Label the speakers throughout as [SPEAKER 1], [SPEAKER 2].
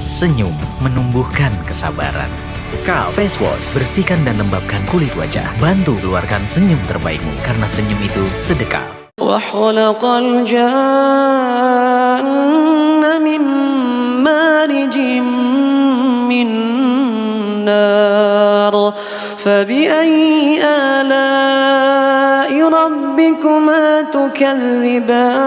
[SPEAKER 1] Senyum menumbuhkan kesabaran. Kahf Face Wash, bersihkan dan lembabkan kulit wajah. Bantu keluarkan senyum terbaikmu, karena senyum itu sedekah.
[SPEAKER 2] وَخَلَقَ الْجَانَّ مِن مَّارِجٍ مِّن نَّارٍ فَبِأَيِّ آلَاءِ رَبِّكُمَا تُكَذِّبَانِ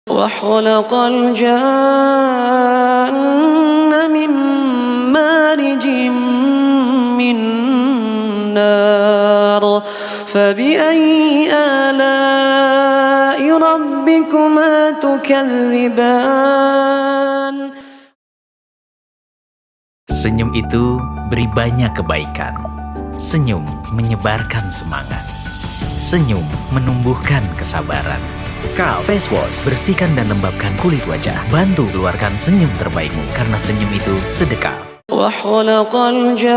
[SPEAKER 2] وَخَلَقَ الْجَانَّ مِن مَّارِجٍ مِّن نَّارٍ فَبِأَيِّ آلَاءِ رَبِّكُمَا تُكَذِّبَانِ
[SPEAKER 1] Senyum itu beri banyak kebaikan. Senyum menyebarkan semangat. Senyum menumbuhkan kesabaran. Kahf Face Wash, bersihkan dan lembabkan kulit wajah. Bantu keluarkan senyum terbaikmu, karena senyum itu sedekah.
[SPEAKER 2] وَخَلَقَ الْجَانَّ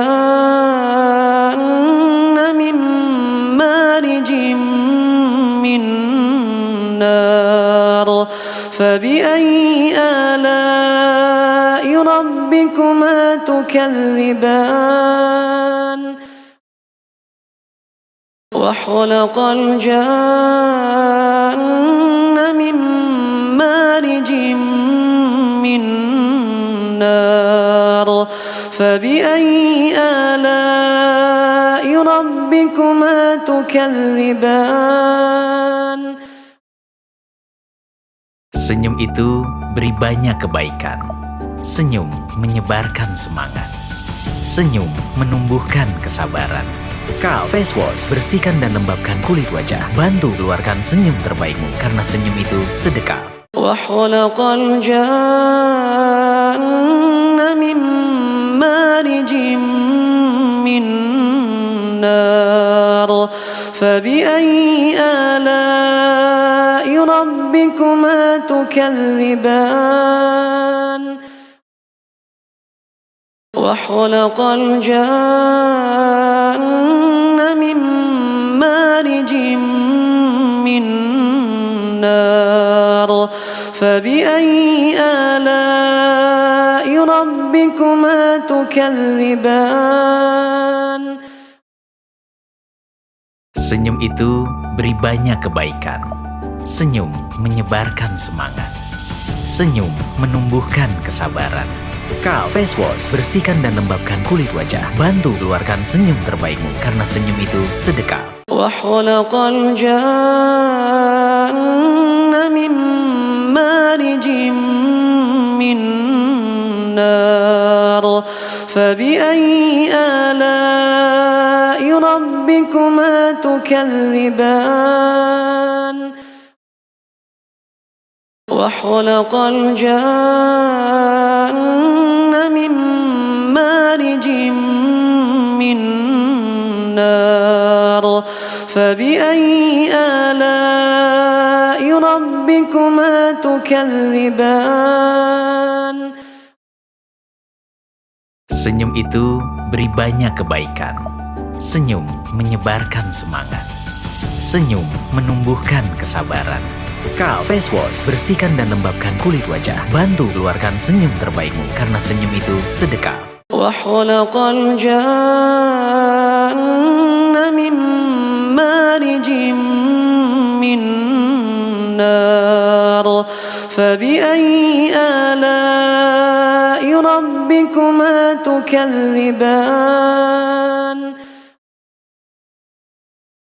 [SPEAKER 2] مِن مَّارِجٍ مِّن نَّارٍ فَبِأَيِّ آلَاءِ رَبِّكُمَا تُكَذِّبَانِ وَخَلَقَ الْجَانَّ مِن مَّارِجٍ مِّن نَّارٍ فَبِأَيِّ آلَاءِ رَبِّكُمَا تُكَذِّبَانِ
[SPEAKER 1] Senyum itu beri banyak kebaikan. Senyum menyebarkan semangat. Senyum menumbuhkan kesabaran. Kahf Face Wash, bersihkan dan lembabkan kulit wajah. Bantu keluarkan senyum terbaikmu, karena senyum itu sedekah.
[SPEAKER 2] وَخَلَقَ الْجَانَّ مِن مَّارِجٍ مِّن نَّارٍ فَبِأَيِّ آلَاءِ رَبِّكُمَا تُكَذِّبَانِ وَخَلَقَ الْجَانَّ مِن مَّارِجٍ مِّن نَّارٍ فَبِأَيِّ آلَاءِ رَبِّكُمَا تُكَذِّبَانِ
[SPEAKER 1] Senyum itu beri banyak kebaikan. Senyum menyebarkan semangat. Senyum menumbuhkan kesabaran. Kahf Face Wash, bersihkan dan lembabkan kulit wajah. Bantu keluarkan senyum terbaikmu, karena senyum itu sedekah.
[SPEAKER 2] وَخَلَقَ الْجَانَّ مِن مَّارِجٍ مِّن نَّارٍ فَبِأَيِّ آلَاءِ رَبِّكُمَا تُكَذِّبَانِ وَخَلَقَ الْجَانَّ مِن مَّارِجٍ مِّن نَّارٍ فَبِأَيِّ آلَاءِ رَبِّكُمَا تُكَذِّبَانِ
[SPEAKER 1] Senyum itu beri banyak kebaikan. Senyum menyebarkan semangat. Senyum menumbuhkan kesabaran. Kahf Face Wash, bersihkan dan lembabkan kulit wajah. Bantu keluarkan senyum terbaikmu, karena senyum itu sedekah.
[SPEAKER 2] وَخَلَقَ الْجَانَّ مِن مَّارِجٍ مِّن نَّارٍ فَبِأَيِّ آلَاءِ رَبِّكُمَا تُكَذِّبَانِ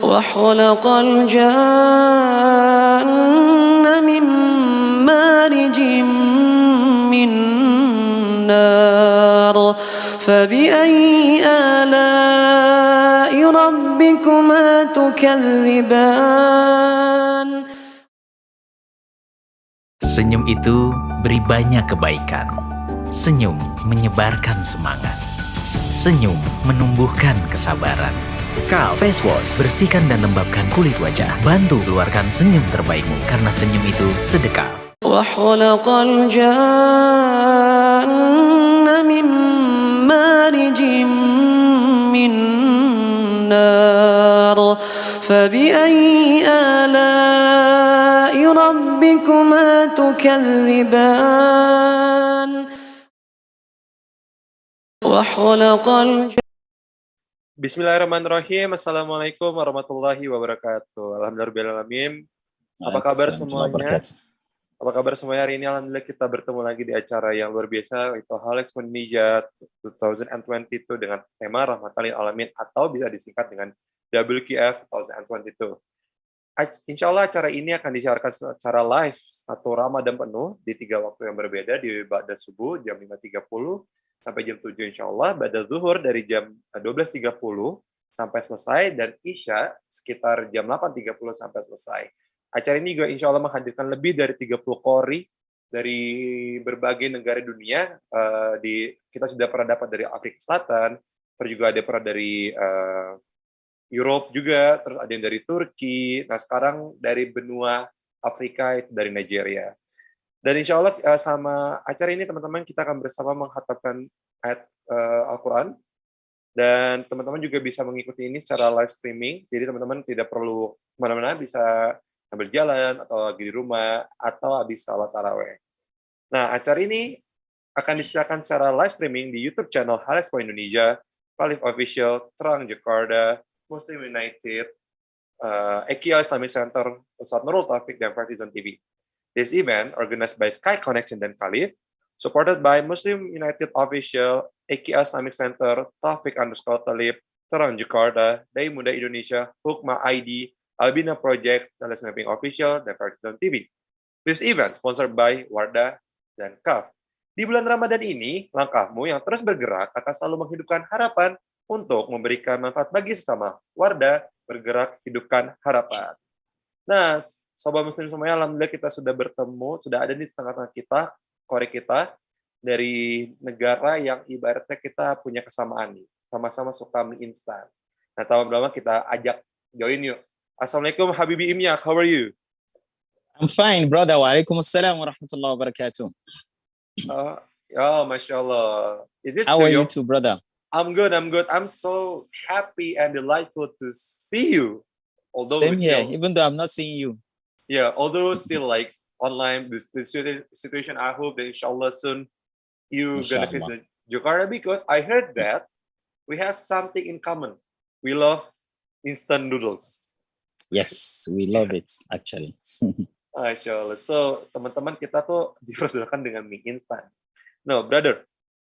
[SPEAKER 2] وَخَلَقَ الْجَانَّ مِن مَّارِجٍ مِّن نَّارٍ فَبِأَيِّ آلَاءِ رَبِّكُمَا تُكَذِّبَانِ
[SPEAKER 1] Senyum itu beri banyak kebaikan. Senyum menyebarkan semangat. Senyum menumbuhkan kesabaran. Kahf Face Wash, bersihkan dan lembabkan kulit wajah. Bantu keluarkan senyum terbaikmu, karena senyum itu sedekah.
[SPEAKER 2] وَخَلَقَ الْجَانَّ مِن مَّارِجٍ مِّن نَّارٍ فَبِأَيِّ آلَاءِ ربكما تكذبان وخلق
[SPEAKER 3] Bismillahirrahmanirrahim. Assalamualaikum warahmatullahi wabarakatuh. Alhamdulillah alamin. Apa kabar semuanya? Apa kabar semuanya hari ini? Alhamdulillah kita bertemu lagi di acara yang luar biasa, yaitu Halal Expo Indonesia 2022 dengan tema Rahmatan Lil Alamin atau bisa disingkat dengan WQF 2022. Insya Allah acara ini akan disiarkan secara live satu Ramadan penuh di 3 waktu yang berbeda, di Wardah subuh jam 5.30 sampai jam 7 insya Allah, Wardah zuhur dari jam 12.30 sampai selesai, dan Isya sekitar jam 8.30 sampai selesai. Acara ini juga insya Allah menghadirkan lebih dari 30 Qori dari berbagai negara dunia. Kita sudah pernah dapat dari Afrika Selatan, terus juga ada pernah dari Europe juga, terus ada yang dari Turki, nah sekarang dari benua Afrika, itu dari Nigeria. Dan insya Allah sama acara ini teman-teman kita akan bersama menghatamkan ayat Al-Quran, dan teman-teman juga bisa mengikuti ini secara live streaming, jadi teman-teman tidak perlu kemana-mana, bisa sambil jalan, atau lagi di rumah, atau habis salat tarawih. Nah, acara ini akan disiarkan secara live streaming di YouTube channel Halal Expo Indonesia, Kalif Official, Terang Jakarta, Muslim United, AQL Islamic Center, Ustadz Nurul Taufik, dan Vertizonetv. This event, organized by Skyconnection dan Kalif, supported by Muslim United Official, AQL Islamic Center, Taufik_Talib, Terang Jakarta, Dai Muda Indonesia, Hukma ID, Albina Project, Teles Mapping Official, dan Vertizonetv. This event sponsored by Wardah dan Kahf. Di bulan Ramadan ini, langkahmu yang terus bergerak akan selalu menghidupkan harapan untuk memberikan manfaat bagi sesama. Wardah bergerak hidupkan harapan. Nah, Sobat Muslim semuanya, alhamdulillah kita sudah bertemu, sudah ada di tengah-tengah kita, Qori kita, dari negara yang ibaratnya kita punya kesamaan nih, sama-sama suka mie instan. Nah, lama-lama kita ajak join yuk. Assalamualaikum Habibi Imyak, how are you?
[SPEAKER 4] I'm fine, brother. Waalaikumsalam warahmatullahi wabarakatuh.
[SPEAKER 3] Masya Allah.
[SPEAKER 4] How are you too, brother?
[SPEAKER 3] I'm good. I'm so happy and delightful to see you. Although
[SPEAKER 4] Same here, even though I'm not seeing you.
[SPEAKER 3] Yeah, although still like online, this situation, I hope that inshallah soon you're going to visit Jakarta, because I heard that we have something in common. We love instant noodles.
[SPEAKER 4] Yes, we love it actually.
[SPEAKER 3] Masya Allah. So, teman-teman kita tuh dipersilakan dengan mie instan. No, brother.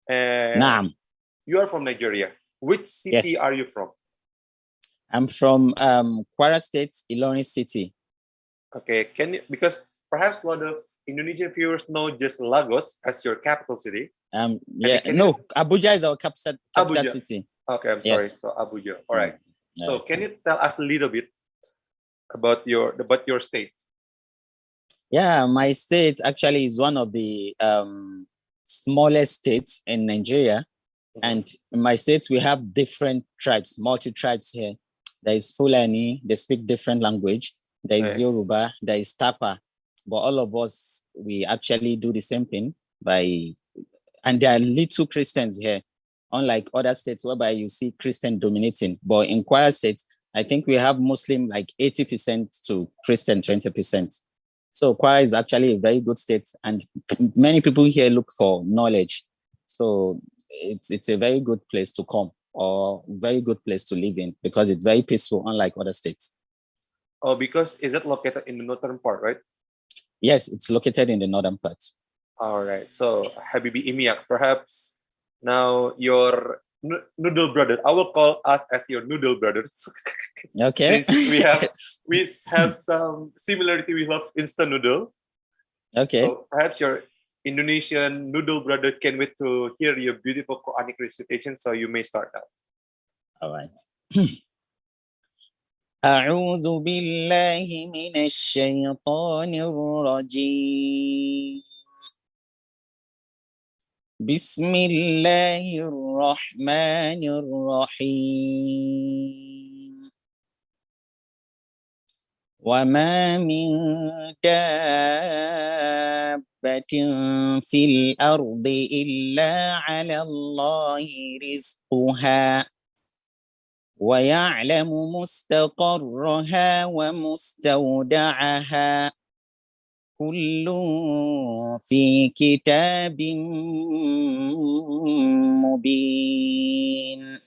[SPEAKER 4] Naam.
[SPEAKER 3] You are from Nigeria. Which city are you from?
[SPEAKER 4] I'm from Kwara State, Ilorin City.
[SPEAKER 3] Okay, because perhaps a lot of Indonesian viewers know just Lagos as your capital city.
[SPEAKER 4] Abuja is our capital city.
[SPEAKER 3] Okay, I'm sorry. So Abuja. All right. So can you tell us a little bit about your state?
[SPEAKER 4] Yeah, my state actually is one of the smallest states in Nigeria. And in my state, we have different tribes, multi-tribes here. There is Fulani, they speak different language. There is Yoruba, there is Tapa. But all of us, we actually do the same thing. And there are little Christians here, unlike other states whereby you see Christian dominating. But in Kwara State, I think we have Muslim like 80% to Christian 20%. So Kwara is actually a very good state, and many people here look for knowledge. So it's a very good place to come, or very good place to live in, because it's very peaceful, unlike other states.
[SPEAKER 3] Oh, because is it located in the northern part, right?
[SPEAKER 4] Yes, it's located in the northern part.
[SPEAKER 3] All right. So, Habibi Imyak, perhaps now your noodle brother. I will call us as your noodle brothers.
[SPEAKER 4] Okay.
[SPEAKER 3] we have some similarity. We love instant noodle.
[SPEAKER 4] Okay.
[SPEAKER 3] So perhaps your Indonesian noodle brother can wait to hear your beautiful Quranic recitation. So you may start now.
[SPEAKER 4] All right. أعوذ بالله من الشيطان الرجيم. بسم الله الرحمن الرحيم. وما من دابة في الأرض إلا على الله رزقها ويعلم مستقرها ومستودعها كل في كتاب مبين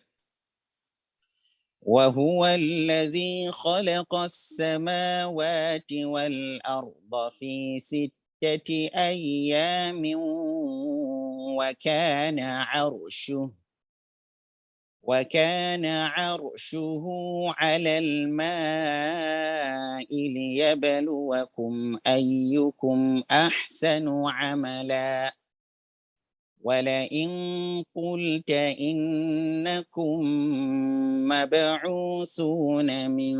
[SPEAKER 4] وهو الذي خلق السماوات والأرض في 6 أيام وكان عرشه على الماء ليبلوكم أيكم أحسن عملا ولئن قلت إنكم مبعوثون من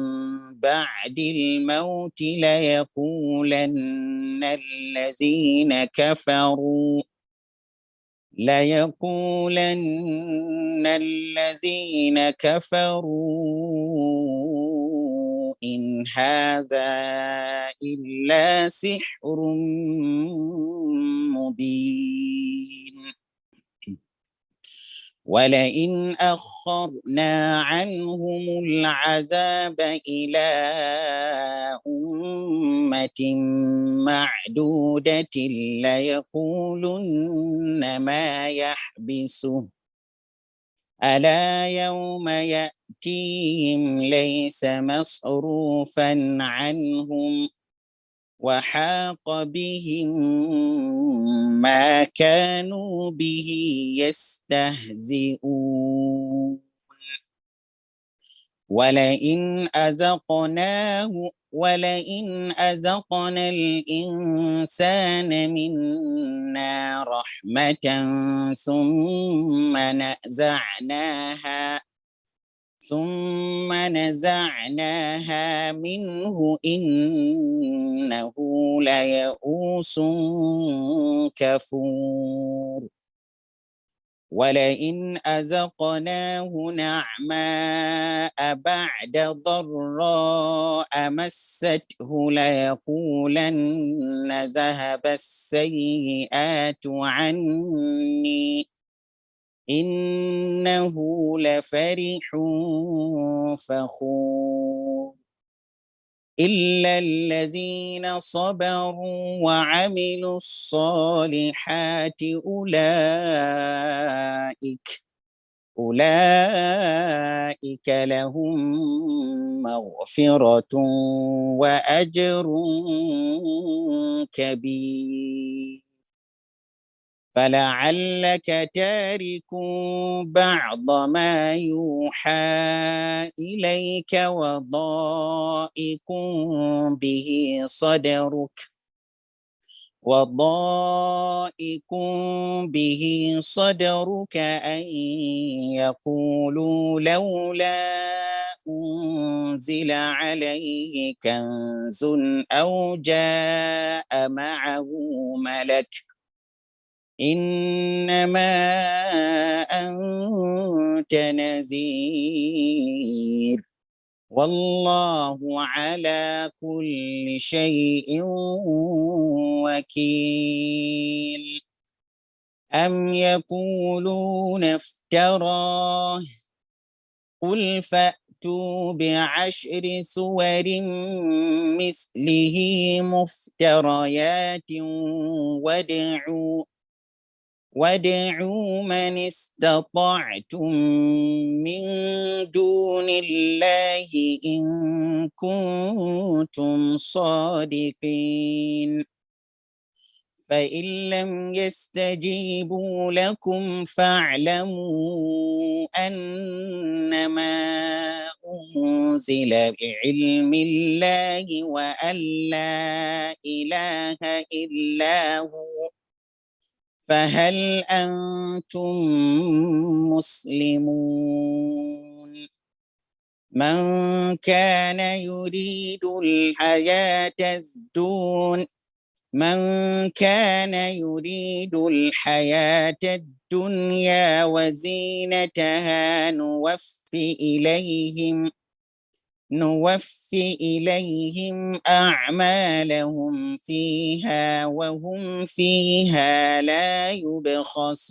[SPEAKER 4] بعد الموت ليقولن الذين كفروا إن هذا إلا سحر مبين ولئن أخرنا عنهم العذاب إلى أمة معدودة ليقولن ما يحبسه ألا يوم يأتيهم ليس مصروفا عنهم وحاق بهم ما كانوا به يستهزئون ولئن أذقنا الإنسان منا رحمة ثم نزعناها منه إنه ليئوس كفور ولئن أذقناه نعماء بعد ضراء مسته ليقولن ذهب السيئات عني إنه لفرح فخور إلا الذين صبروا وعملوا الصالحات أولئك لهم مغفرة وأجر كبير فلعلك تارك بعض ما يوحى إليك وضائق به صدرك أن يقولوا لولا أنزل عليه كنز أو جاء معه ملك إنما أنت نذير والله على كل شيء وكيل أم يقولون افتراه قل فأتوا ب10 سور مثله مفتريات وادعوا من استطعتم من دون الله إن كنتم صادقين فإن لم يستجيبوا لكم فاعلموا أنما أنزل بعلم الله وأن لا إله إلا هو فهل أنتم مسلمون من كان يريد الحياة الدنيا وزينتها نوفي إليهم أعمالهم فيها وهم فيها لا يبخسون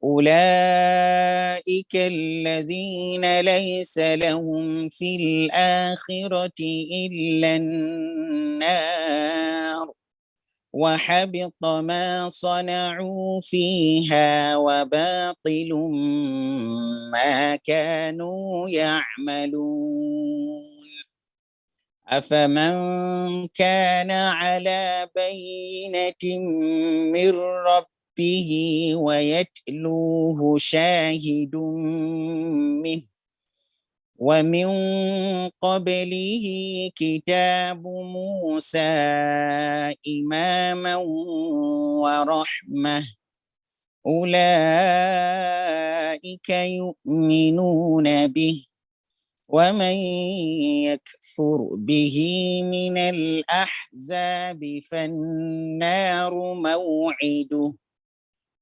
[SPEAKER 4] أولئك الذين ليس لهم في الآخرة إلا النار وحبط ما صنعوا فيها وباطل ما كانوا يعملون أفمن كان على بينة من ربه ويتلوه شاهد منه ومن قبله كتاب موسى إماما ورحمة أولئك يؤمنون به ومن يكفر به من الأحزاب فالنار موعده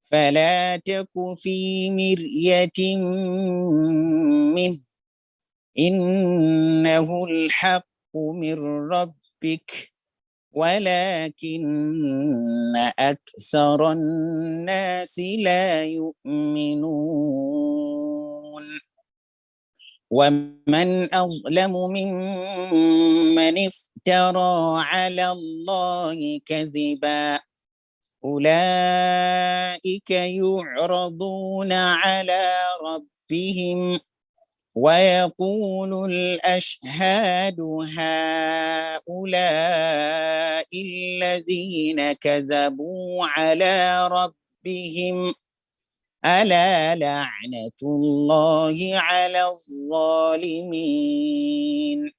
[SPEAKER 4] فلا تك في مرية منه إنه الحق من ربك ولكن أكثر الناس لا يؤمنون ومن أظلم ممن افترى على الله كذبا أولئك يعرضون على ربهم ويقول الأشهاد هؤلاء الذين كذبوا على ربهم ألا لعنة الله على الظالمين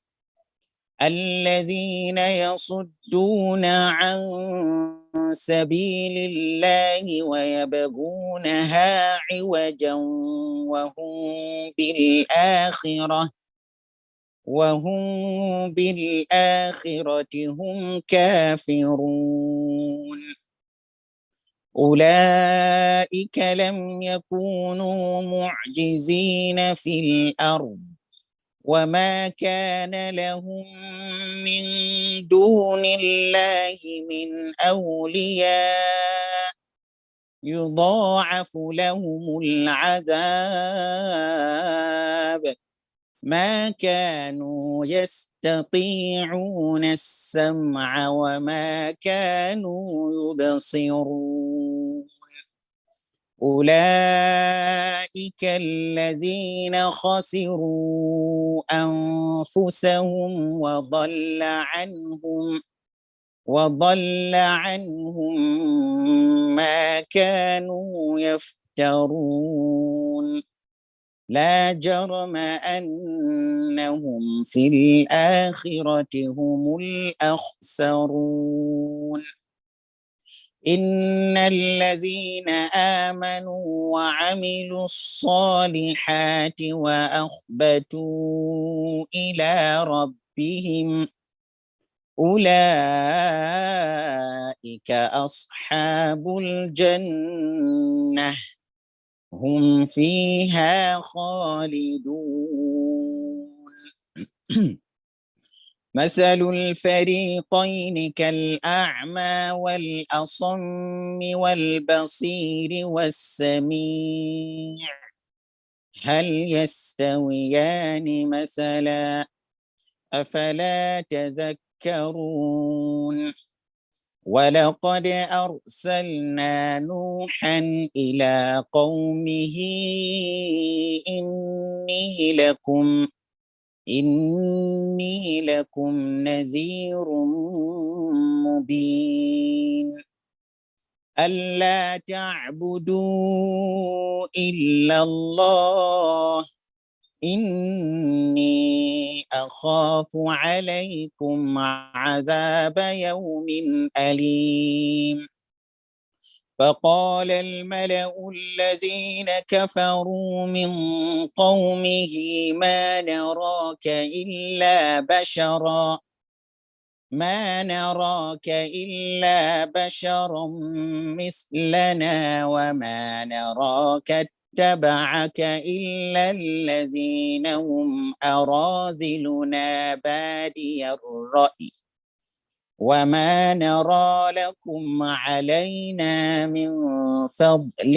[SPEAKER 4] الذين يصدون عن سبيل الله ويبغونها عوجا وهم بالآخرة هم كافرون أولئك لم يكونوا معجزين في الأرض وما كان لهم من دون الله من أولياء يضاعف لهم العذاب ما كانوا يستطيعون السمع وما كانوا يبصرون أولئك الذين خسروا أنفسهم وضل عنهم ما كانوا يفترون لا جرم أنهم في الآخرة هم الأخسرون إن الذين آمنوا وعملوا الصالحات وأخبتوا إلى ربهم أولئك أصحاب الجنة هم فيها خالدون مثل الفريقين كالأعمى والأصم والبصير والسميع هل يستويان مثلا أفلا تذكرون ولقد أرسلنا نوحا إلى قومه إني لكم نذير مبين ألا تعبدوا إلا الله إني أخاف عليكم عذاب يوم أليم فقال الملأ الذين كفروا من قومه ما نراك إلا بشرا مثلنا وما نراك اتبعك إلا الذين هم أراذلنا بادي الرأي وما نرى لكم علينا من فضل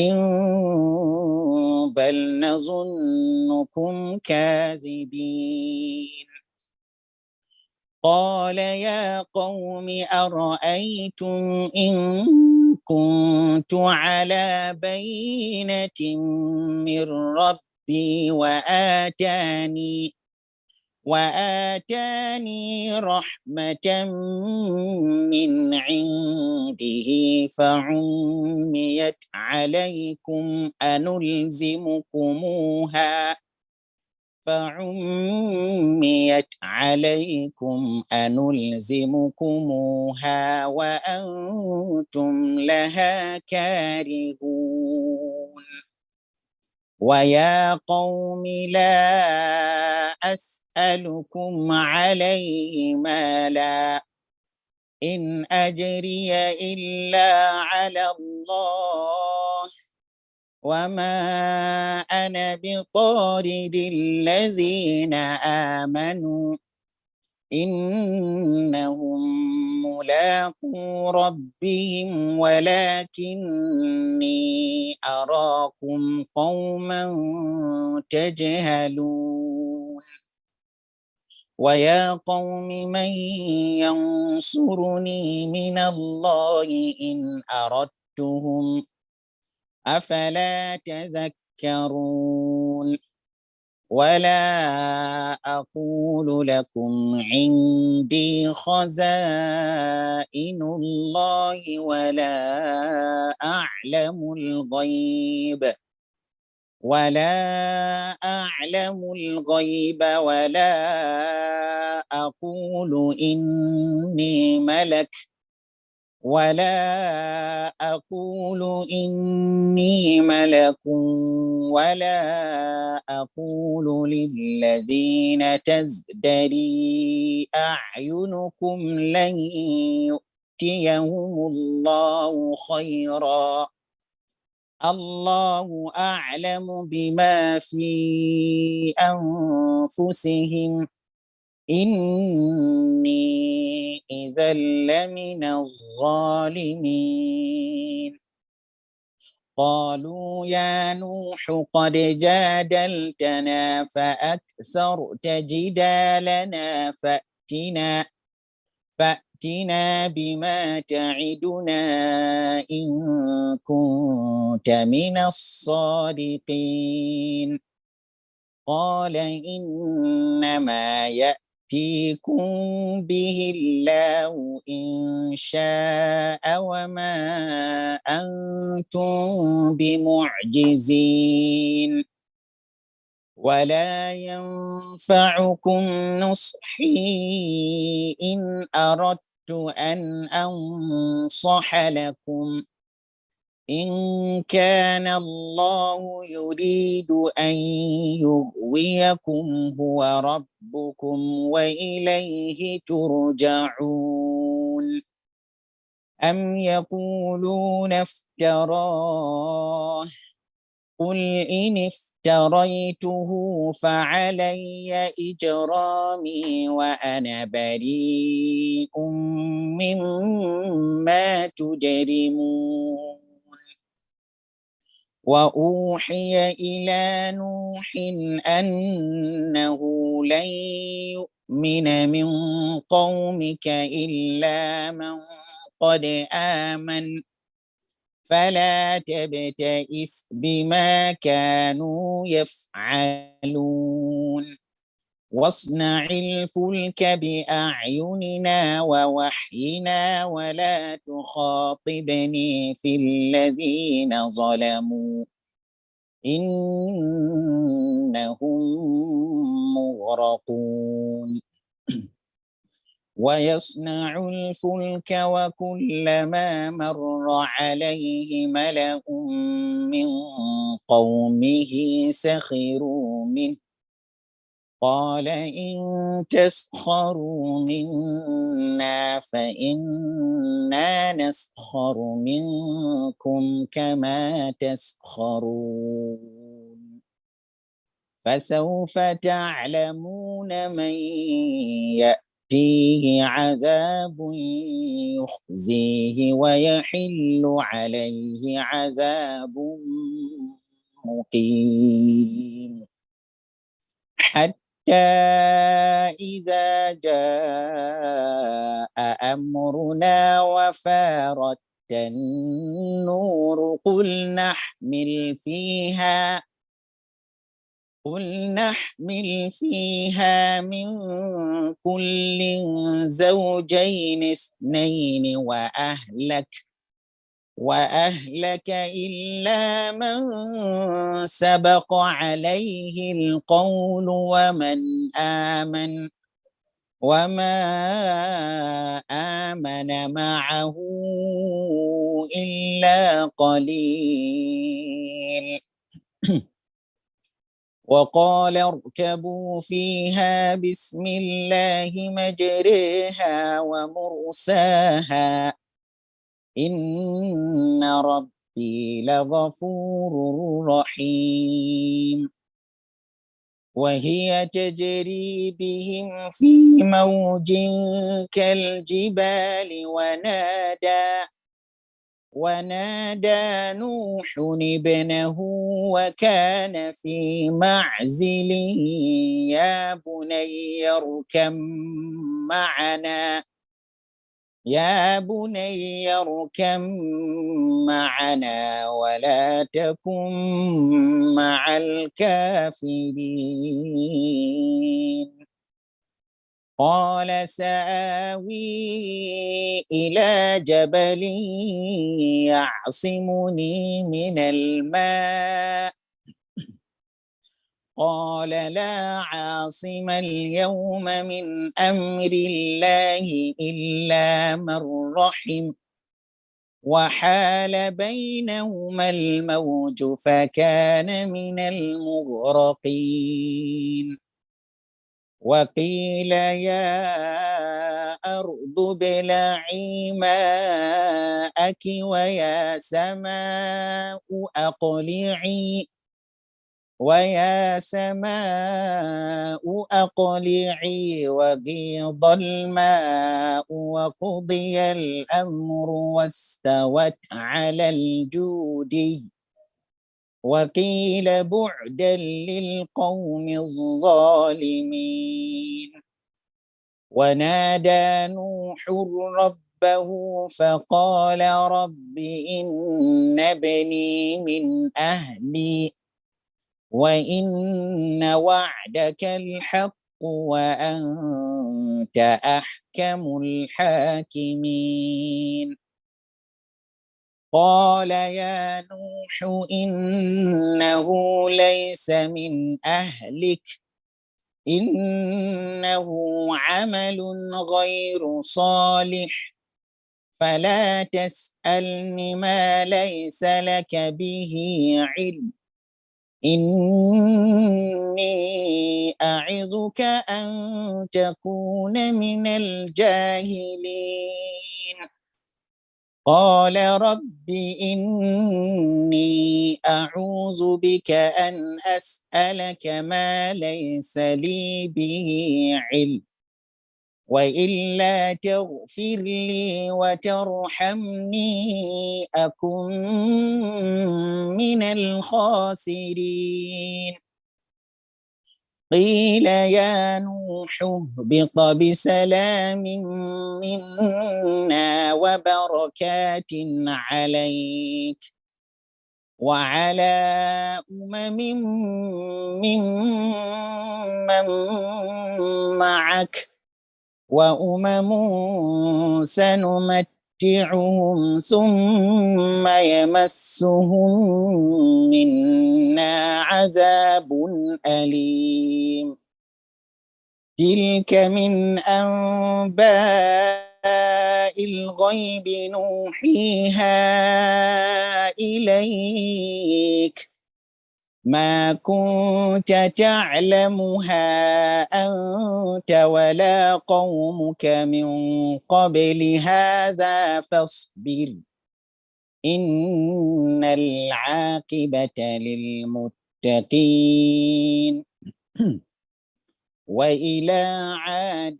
[SPEAKER 4] بل نظنكم كاذبين قال يا قوم أرأيتم إن كنت على بينة من ربي وآتاني رحمة من عنده فعميت عليكم أنلزمكموها وأنتم لها كارهون ويا قوم لا أسألكم عليه مالا إن أجري إلا على الله وما أنا بطارد الذين آمنوا إنهم ملاقو ربهم ولكني أراكم قوما تجهلون ويا قوم من ينصرني من الله إن أردتهم أفلا تذكرون ولا أقول لكم عندي خزائن الله ولا أعلم الغيب ولا أقول إني ملك ولا أقول للذين تزدري أعينكم لن يؤتيهم الله خيرا الله أعلم بما في أنفسهم إني إذا لمن الظالمين قالوا يا نوح قد جادلتنا فأكثرت جدالنا فأتنا بما تعدنا إن كنت من الصادقين قال إنما يأتيكم به الله إن شاء وما أنتم بمعجزين ولا ينفعكم نصحي إن أردت أن أنصح لكم إن كان الله يريد أن يغويكم هو ربكم وإليه ترجعون أم يقولون افتراه قل إن افتريته فعلي إجرامي وأنا بريء مما تجرمون وأوحي إلى نوح أنه لن يؤمن من قومك إلا من قد آمن فلا تبتئس بما كانوا يفعلون واصنع الفلك بأعيننا ووحينا ولا تخاطبني في الذين ظلموا إنهم مغرقون ويصنع الفلك وكلما مر عليه ملأ من قومه سخروا منه قال إن تسخروا منا فإنا نسخر منكم كما تسخرون فسوف تعلمون من يأتيه عذاب يخزيه ويحل عليه عذاب مقيم حتى إذا جاء أمرنا وفارت النور قل نحمل فيها من كل زوجين اثنين وأهلك إلا من سبق عليه القول وما آمن معه إلا قليل وقال اركبوا فيها بسم الله مجريها ومرساها إن ربي لغفور رحيم وهي تجري بهم في موج كالجبال ونادى نوح ابنه وكان في معزل يا بني اركم معنا ولا تكن مع الكافرين قال سآوي إلى جبل يعصمني من الماء قال لا عاصم اليوم من أمر الله إلا من رحم وحال بينهما الموج فكان من المغرقين وقيل يا أرض ابلعي ماءك ويا سماء أقلعي وغيض الماء وقضي الأمر واستوت على الجودي وقيل بعدا للقوم الظالمين ونادى نوح ربه فقال رب إن ابني من أهلي وإن وعدك الحق وأنت أحكم الحاكمين قال يا نوح إنه ليس من أهلك إنه عمل غير صالح فلا تسألني ما ليس لك به علم إني أعظك أن تكون من الجاهلين قال رب إني أعوذ بك أن أسألك ما ليس لي به علم وإلا تغفر لي وترحمني أكن من الخاسرين قيل يا نوح اهبط بسلام منا وبركات عليك وعلى ممن معك وأمم سنمتعهم ثم يمسهم منا عذاب أليم تلك من أنباء الغيب نوحيها إليك ما كنت تعلمها أنت ولا قومك من قبل هذا فاصبر إن العاقبة للمتقين وإلى عاد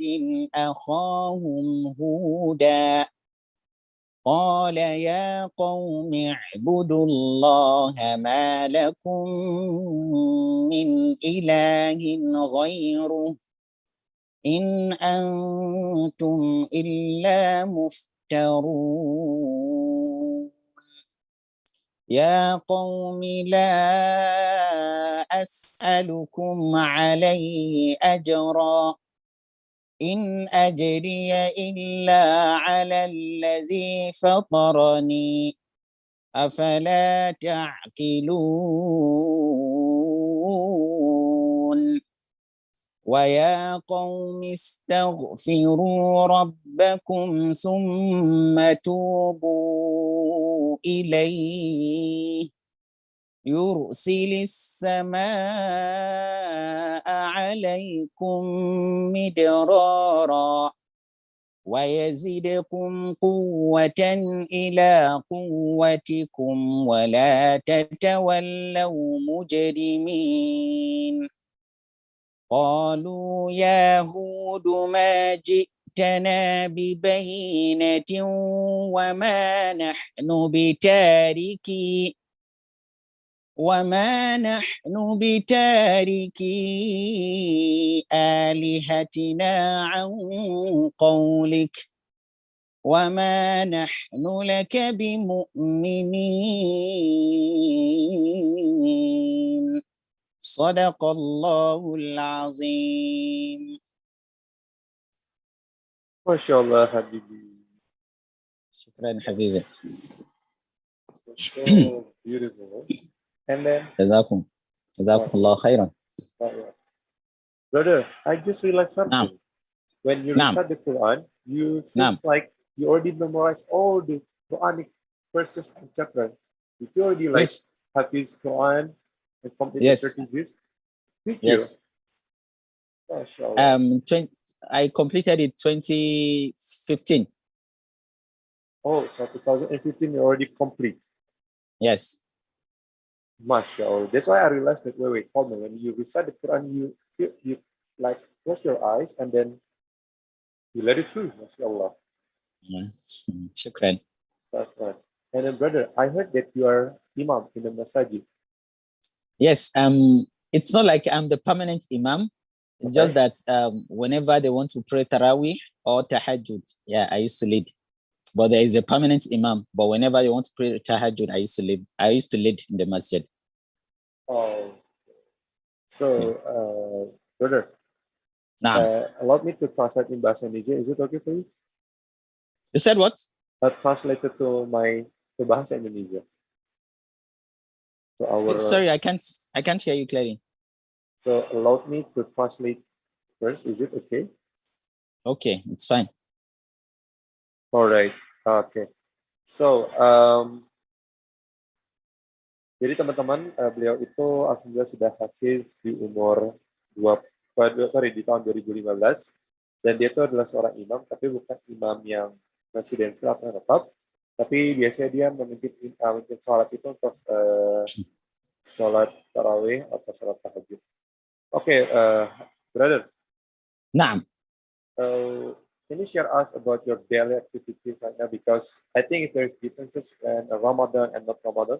[SPEAKER 4] أخاهم هودا قال يا قوم اعبدوا الله ما لكم من إله غيره إن أنتم إلا مفترون يا قوم لا أسألكم عليه أجرا إن أجري إلا على الذي فطرني أفلا تعقلون ويا قوم استغفروا ربكم ثم توبوا إليه يرسل السماء عليكم مدرارا ويزدكم قوة إلى قوتكم ولا تتولوا مجرمين قالوا يا هود ما جئتنا ببينة وما نحن بتاركي آلهتنا عن قولك وما نحن لك بمؤمنين صدق الله العظيم.
[SPEAKER 3] Masya Allah, Habibi.
[SPEAKER 4] شكرا حبيبي.
[SPEAKER 3] So beautiful. And then,
[SPEAKER 4] جزاكم الله خيرا.
[SPEAKER 3] Brother, I just realized something. When you recite the Quran, you seem like you already memorized all the Quranic verses and chapters. If you already have his Quran and completed 30 years, did you?
[SPEAKER 4] Yes. I completed it 2015.
[SPEAKER 3] Oh, so 2015 you already complete.
[SPEAKER 4] Yes.
[SPEAKER 3] MashaAllah. That's why I realized that, wait, hold on. When you recite the Quran, you like close your eyes and then you let it through. MashaAllah.
[SPEAKER 4] Shukran.
[SPEAKER 3] That's right. And then, brother, I heard that you are Imam in the Masjid.
[SPEAKER 4] Yes. It's not like I'm the permanent Imam. It's just that whenever they want to pray TARAWIH or Tahajjud, I used to lead. But there is a permanent Imam. But whenever they want to pray Tahajjud, I used to lead in the Masjid.
[SPEAKER 3] Oh. So, brother, allow me to translate in Bahasa Indonesia. Is it okay for you?
[SPEAKER 4] You said what?
[SPEAKER 3] Translated to Bahasa Indonesia. So
[SPEAKER 4] sorry, I can't hear you clearly.
[SPEAKER 3] So allow me to translate first. Is it okay?
[SPEAKER 4] Okay, it's fine.
[SPEAKER 3] All right. Okay. So, jadi teman-teman, beliau itu alhamdulillah sudah hafiz di umur di tahun 2015, dan dia itu adalah seorang imam, tapi bukan imam yang residensial atau tetap, tapi biasanya dia memimpin sholat itu untuk sholat tarawih atau sholat tahajud. Okay, brother.
[SPEAKER 4] Naam.
[SPEAKER 3] Can you share us about your daily activities right now? Because I think there's differences in Ramadan and not Ramadan.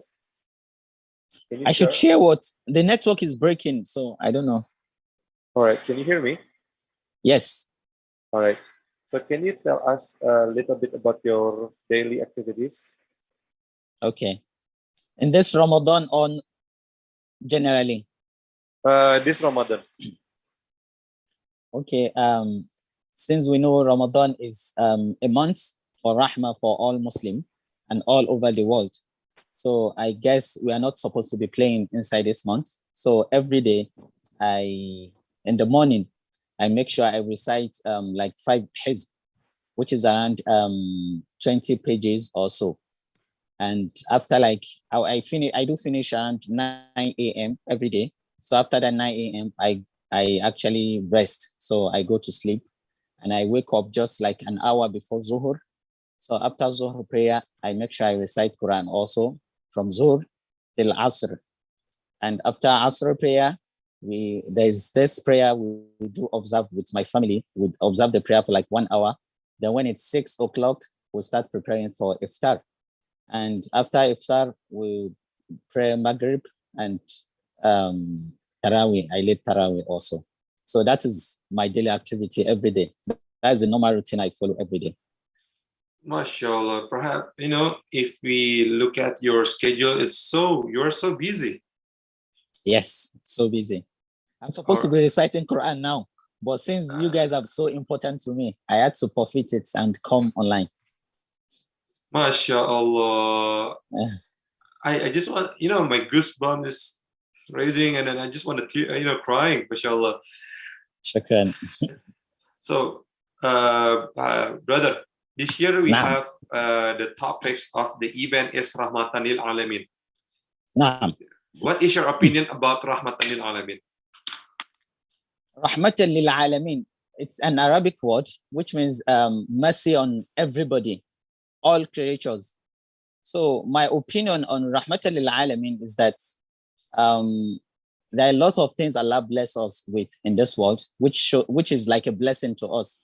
[SPEAKER 4] I should share what? The network is breaking, so I don't know.
[SPEAKER 3] All right, can you hear me?
[SPEAKER 4] Yes.
[SPEAKER 3] All right. So can you tell us a little bit about your daily activities?
[SPEAKER 4] Okay. In this Ramadan on generally?
[SPEAKER 3] This Ramadan.
[SPEAKER 4] Okay. Since we know Ramadan is a month for Rahmah for all Muslim and all over the world. So I guess we are not supposed to be playing inside this month. So every day, in the morning, I make sure I recite like 5 hizb, which is around 20 pages or so. And after I do finish around 9 a.m. every day. So after that 9 a.m., I actually rest. So I go to sleep and I wake up just like an hour before Zuhur. So after Zuhur prayer, I make sure I recite Quran also from Zuhur till Asr. And after Asr prayer, there's this prayer we do observe with my family. We observe the prayer for like 1 hour. Then when it's 6 o'clock, we start preparing for iftar. And after iftar, we pray Maghrib and TARAWIH. I lead TARAWIH also. So that is my daily activity every day. That's the normal routine I follow every day.
[SPEAKER 3] MashaAllah. Perhaps, if we look at your schedule, you're so busy.
[SPEAKER 4] Yes, so busy. I'm supposed to be reciting Quran now, but since you guys are so important to me, I had to forfeit it and come online.
[SPEAKER 3] MashaAllah. I just want, my goosebumps is raising, and then I just want to, crying, MashaAllah.
[SPEAKER 4] Shukran.
[SPEAKER 3] So, brother, this year we have the topics of the event is Rahmatan Lil Alamin. What is your opinion about Rahmatan Lil Alamin?
[SPEAKER 4] Rahmatan Lil Alamin. It's an Arabic word which means mercy on everybody, all creatures. So my opinion on Rahmatan Lil Alamin is that there are a lot of things Allah bless us with in this world, which is like a blessing to us.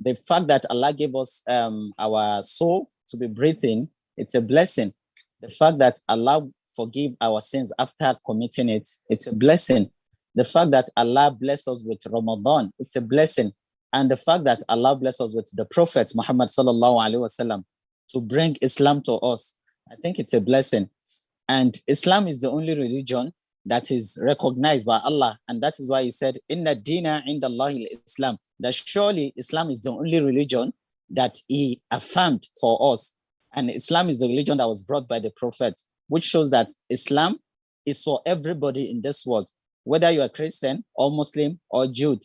[SPEAKER 4] The fact that Allah gave us our soul to be breathing, it's a blessing. The fact that Allah forgive our sins after committing it, it's a blessing. The fact that Allah bless us with Ramadan, it's a blessing. And the fact that Allah bless us with the Prophet Muhammad sallallahu alaihi wasallam to bring Islam to us, I think it's a blessing. And Islam is the only religion that is recognized by Allah. And that is why he said, Inna dina inda Allahi Islam, that surely Islam is the only religion that he affirmed for us. And Islam is the religion that was brought by the Prophet, which shows that Islam is for everybody in this world, whether you are Christian or Muslim or Jew.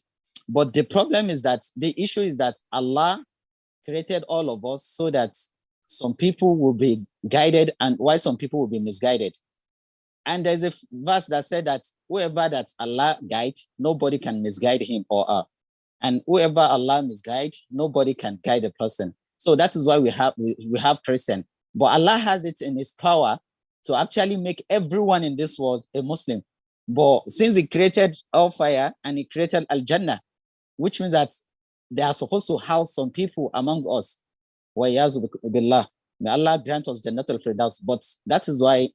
[SPEAKER 4] But the problem is that the issue is that Allah created all of us so that some people will be guided and while some people will be misguided. And there's a verse that said that whoever that Allah guide, nobody can misguide him or her. And whoever Allah misguide, nobody can guide a person. So that is why we have Christian. But Allah has it in his power to actually make everyone in this world a Muslim. But since he created hellfire and he created Al-Jannah, which means that they are supposed to house some people among us. May Allah grant us Jannatul Firdaus. But that is why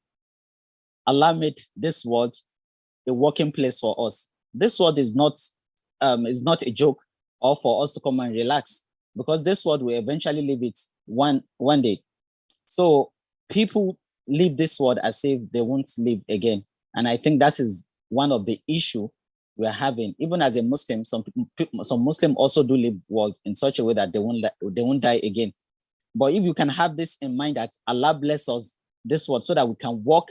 [SPEAKER 4] Allah made this world a working place for us. This world is not a joke or for us to come and relax, because this world will eventually leave it one day. So people leave this world as if they won't live again. And I think that is one of the issue we're having. Even as a Muslim, some Muslims also do live world in such a way that they won't die again. But if you can have this in mind that Allah bless us this world so that we can walk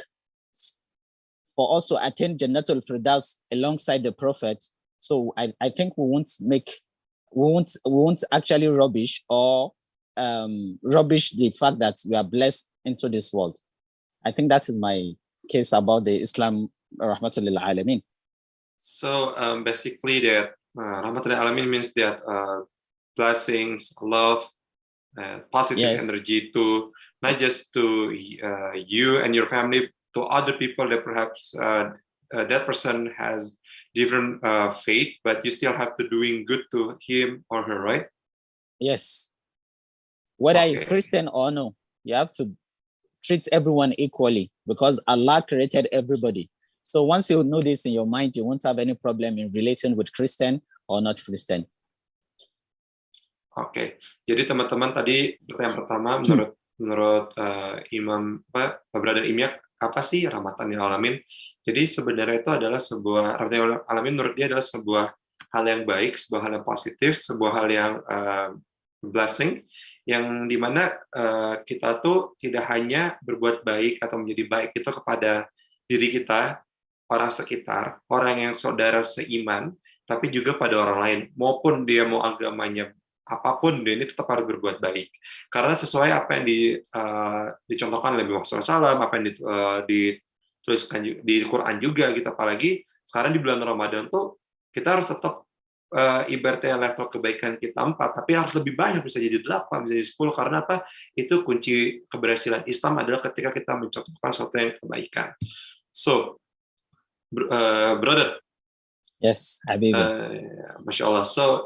[SPEAKER 4] for us to attain Jannatul Firdaus alongside the Prophet. So I think we won't actually rubbish the fact that we are blessed into this world. I think that is my case about the Islam Rahmatan Lil Alamin.
[SPEAKER 3] So basically that Rahmatan Lil Alamin means that blessings, love, positive energy to not just to you and your family, to other people that perhaps that person has different faith, but you still have to doing good to him or her, right?
[SPEAKER 4] Yes. Whether he's Christian or no, you have to treat everyone equally because Allah created everybody. So once you know this in your mind, you won't have any problem in relating with Christian or not Christian.
[SPEAKER 3] Oke, jadi teman-teman tadi pertanyaan pertama menurut Brother Imyak, apa sih Rahmatan Lil Alamin? Jadi sebenarnya itu adalah sebuah Rahmatan Lil Alamin menurut dia adalah sebuah hal yang baik, sebuah hal yang positif, sebuah hal yang blessing, yang dimana kita tuh tidak hanya berbuat baik atau menjadi baik itu kepada diri kita, orang sekitar, orang yang saudara seiman, tapi juga pada orang lain, maupun dia mau agamanya apapun, dia ini tetap harus berbuat baik. Karena sesuai apa yang dicontohkan oleh Muhammad SAW, apa yang dituliskan di Quran juga, gitu. Apalagi sekarang di bulan Ramadan tuh kita harus tetap ibaratnya level kebaikan kita 4, tapi harus lebih banyak, bisa jadi 8, bisa jadi 10. Karena apa? Itu kunci keberhasilan Islam adalah ketika kita mencontohkan sesuatu yang kebaikan. So, brother,
[SPEAKER 4] Yes, Habibi.
[SPEAKER 3] Masya Allah. So,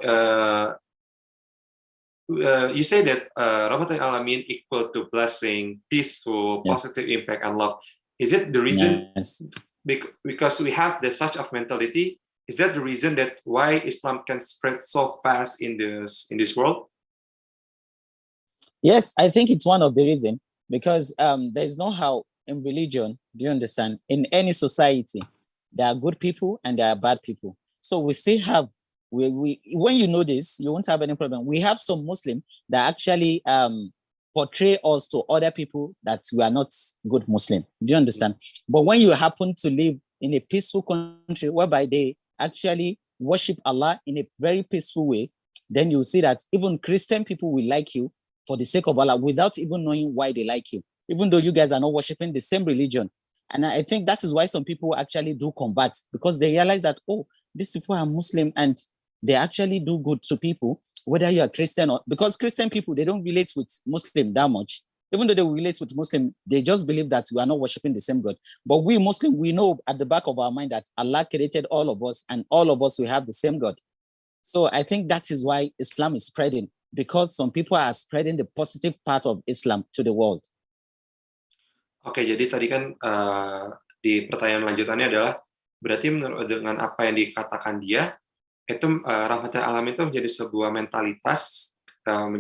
[SPEAKER 3] you say that Rahmatan Lil Alamin equal to blessing, peaceful,
[SPEAKER 4] Yes.
[SPEAKER 3] positive impact, and love. Is it the reason?
[SPEAKER 4] Yes.
[SPEAKER 3] Because we have such of mentality. Is that the reason that why Islam can spread so fast in this world?
[SPEAKER 4] Yes, I think it's one of the reasons because there's no how in religion, do you understand? In any society, there are good people and there are bad people. So we still have, we when you know this, you won't have any problem. We have some Muslim that actually portray us to other people that we are not good Muslim. Do you understand? But when you happen to live in a peaceful country whereby they actually worship Allah in a very peaceful way, then you see that even Christian people will like you for the sake of Allah without even knowing why they like you, even though you guys are not worshiping the same religion. And I think that is why some people actually do convert, because they realize that, oh, these people are Muslim and they actually do good to people, whether you are Christian or, because Christian people, they don't relate with Muslim that much. Even though they relate with Muslim, they just believe that we are not worshiping the same God. But we Muslim, we know at the back of our mind that Allah created all of us and all of us, we have the same God. So I think that is why Islam is spreading, because some people are spreading the positive part of Islam to the world.
[SPEAKER 3] Oke, jadi tadi kan di pertanyaan lanjutannya adalah berarti dengan apa yang dikatakan dia itu Rahmatan Lil Alamin itu menjadi sebuah mentalitas, dan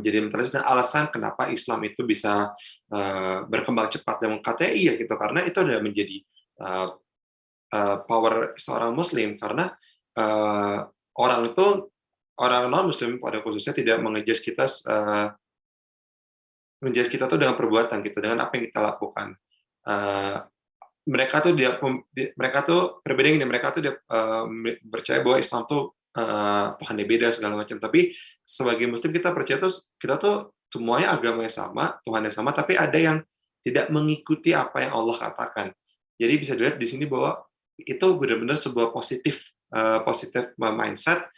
[SPEAKER 3] alasan kenapa Islam itu bisa berkembang cepat, dan katanya iya gitu, karena itu adalah menjadi power seorang Muslim, karena orang non Muslim pada khususnya tidak mengejas kita tuh dengan perbuatan gitu, dengan apa yang kita lakukan. Mereka tuh berbeda ini, mereka tuh percaya bahwa Islam tuh Tuhan yang beda segala macam, tapi sebagai Muslim kita percaya kita tuh semuanya agamanya sama, Tuhan yang sama, tapi ada yang tidak mengikuti apa yang Allah katakan. Jadi bisa dilihat di sini bahwa itu benar-benar sebuah positif mindset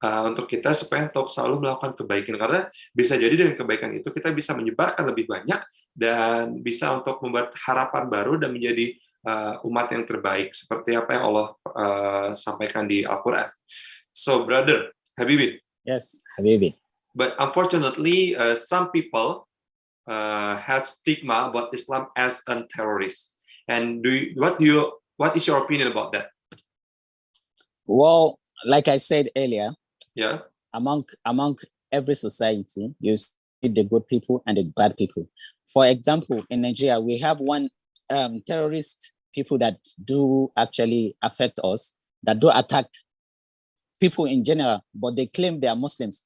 [SPEAKER 3] untuk kita supaya untuk selalu melakukan kebaikan, karena bisa jadi dengan kebaikan itu kita bisa menyebarkan lebih banyak dan bisa untuk membuat harapan baru dan menjadi umat yang terbaik seperti apa yang Allah sampaikan di Al-Quran. So, brother Habibi.
[SPEAKER 4] Yes, Habibi.
[SPEAKER 3] But unfortunately, some people have stigma about Islam as a terrorist. And what is your opinion about that?
[SPEAKER 4] Well, like I said earlier,
[SPEAKER 3] yeah,
[SPEAKER 4] among every society, you see the good people and the bad people. For example, in Nigeria, we have one terrorist people that do actually affect us, that do attack people in general, but they claim they are Muslims.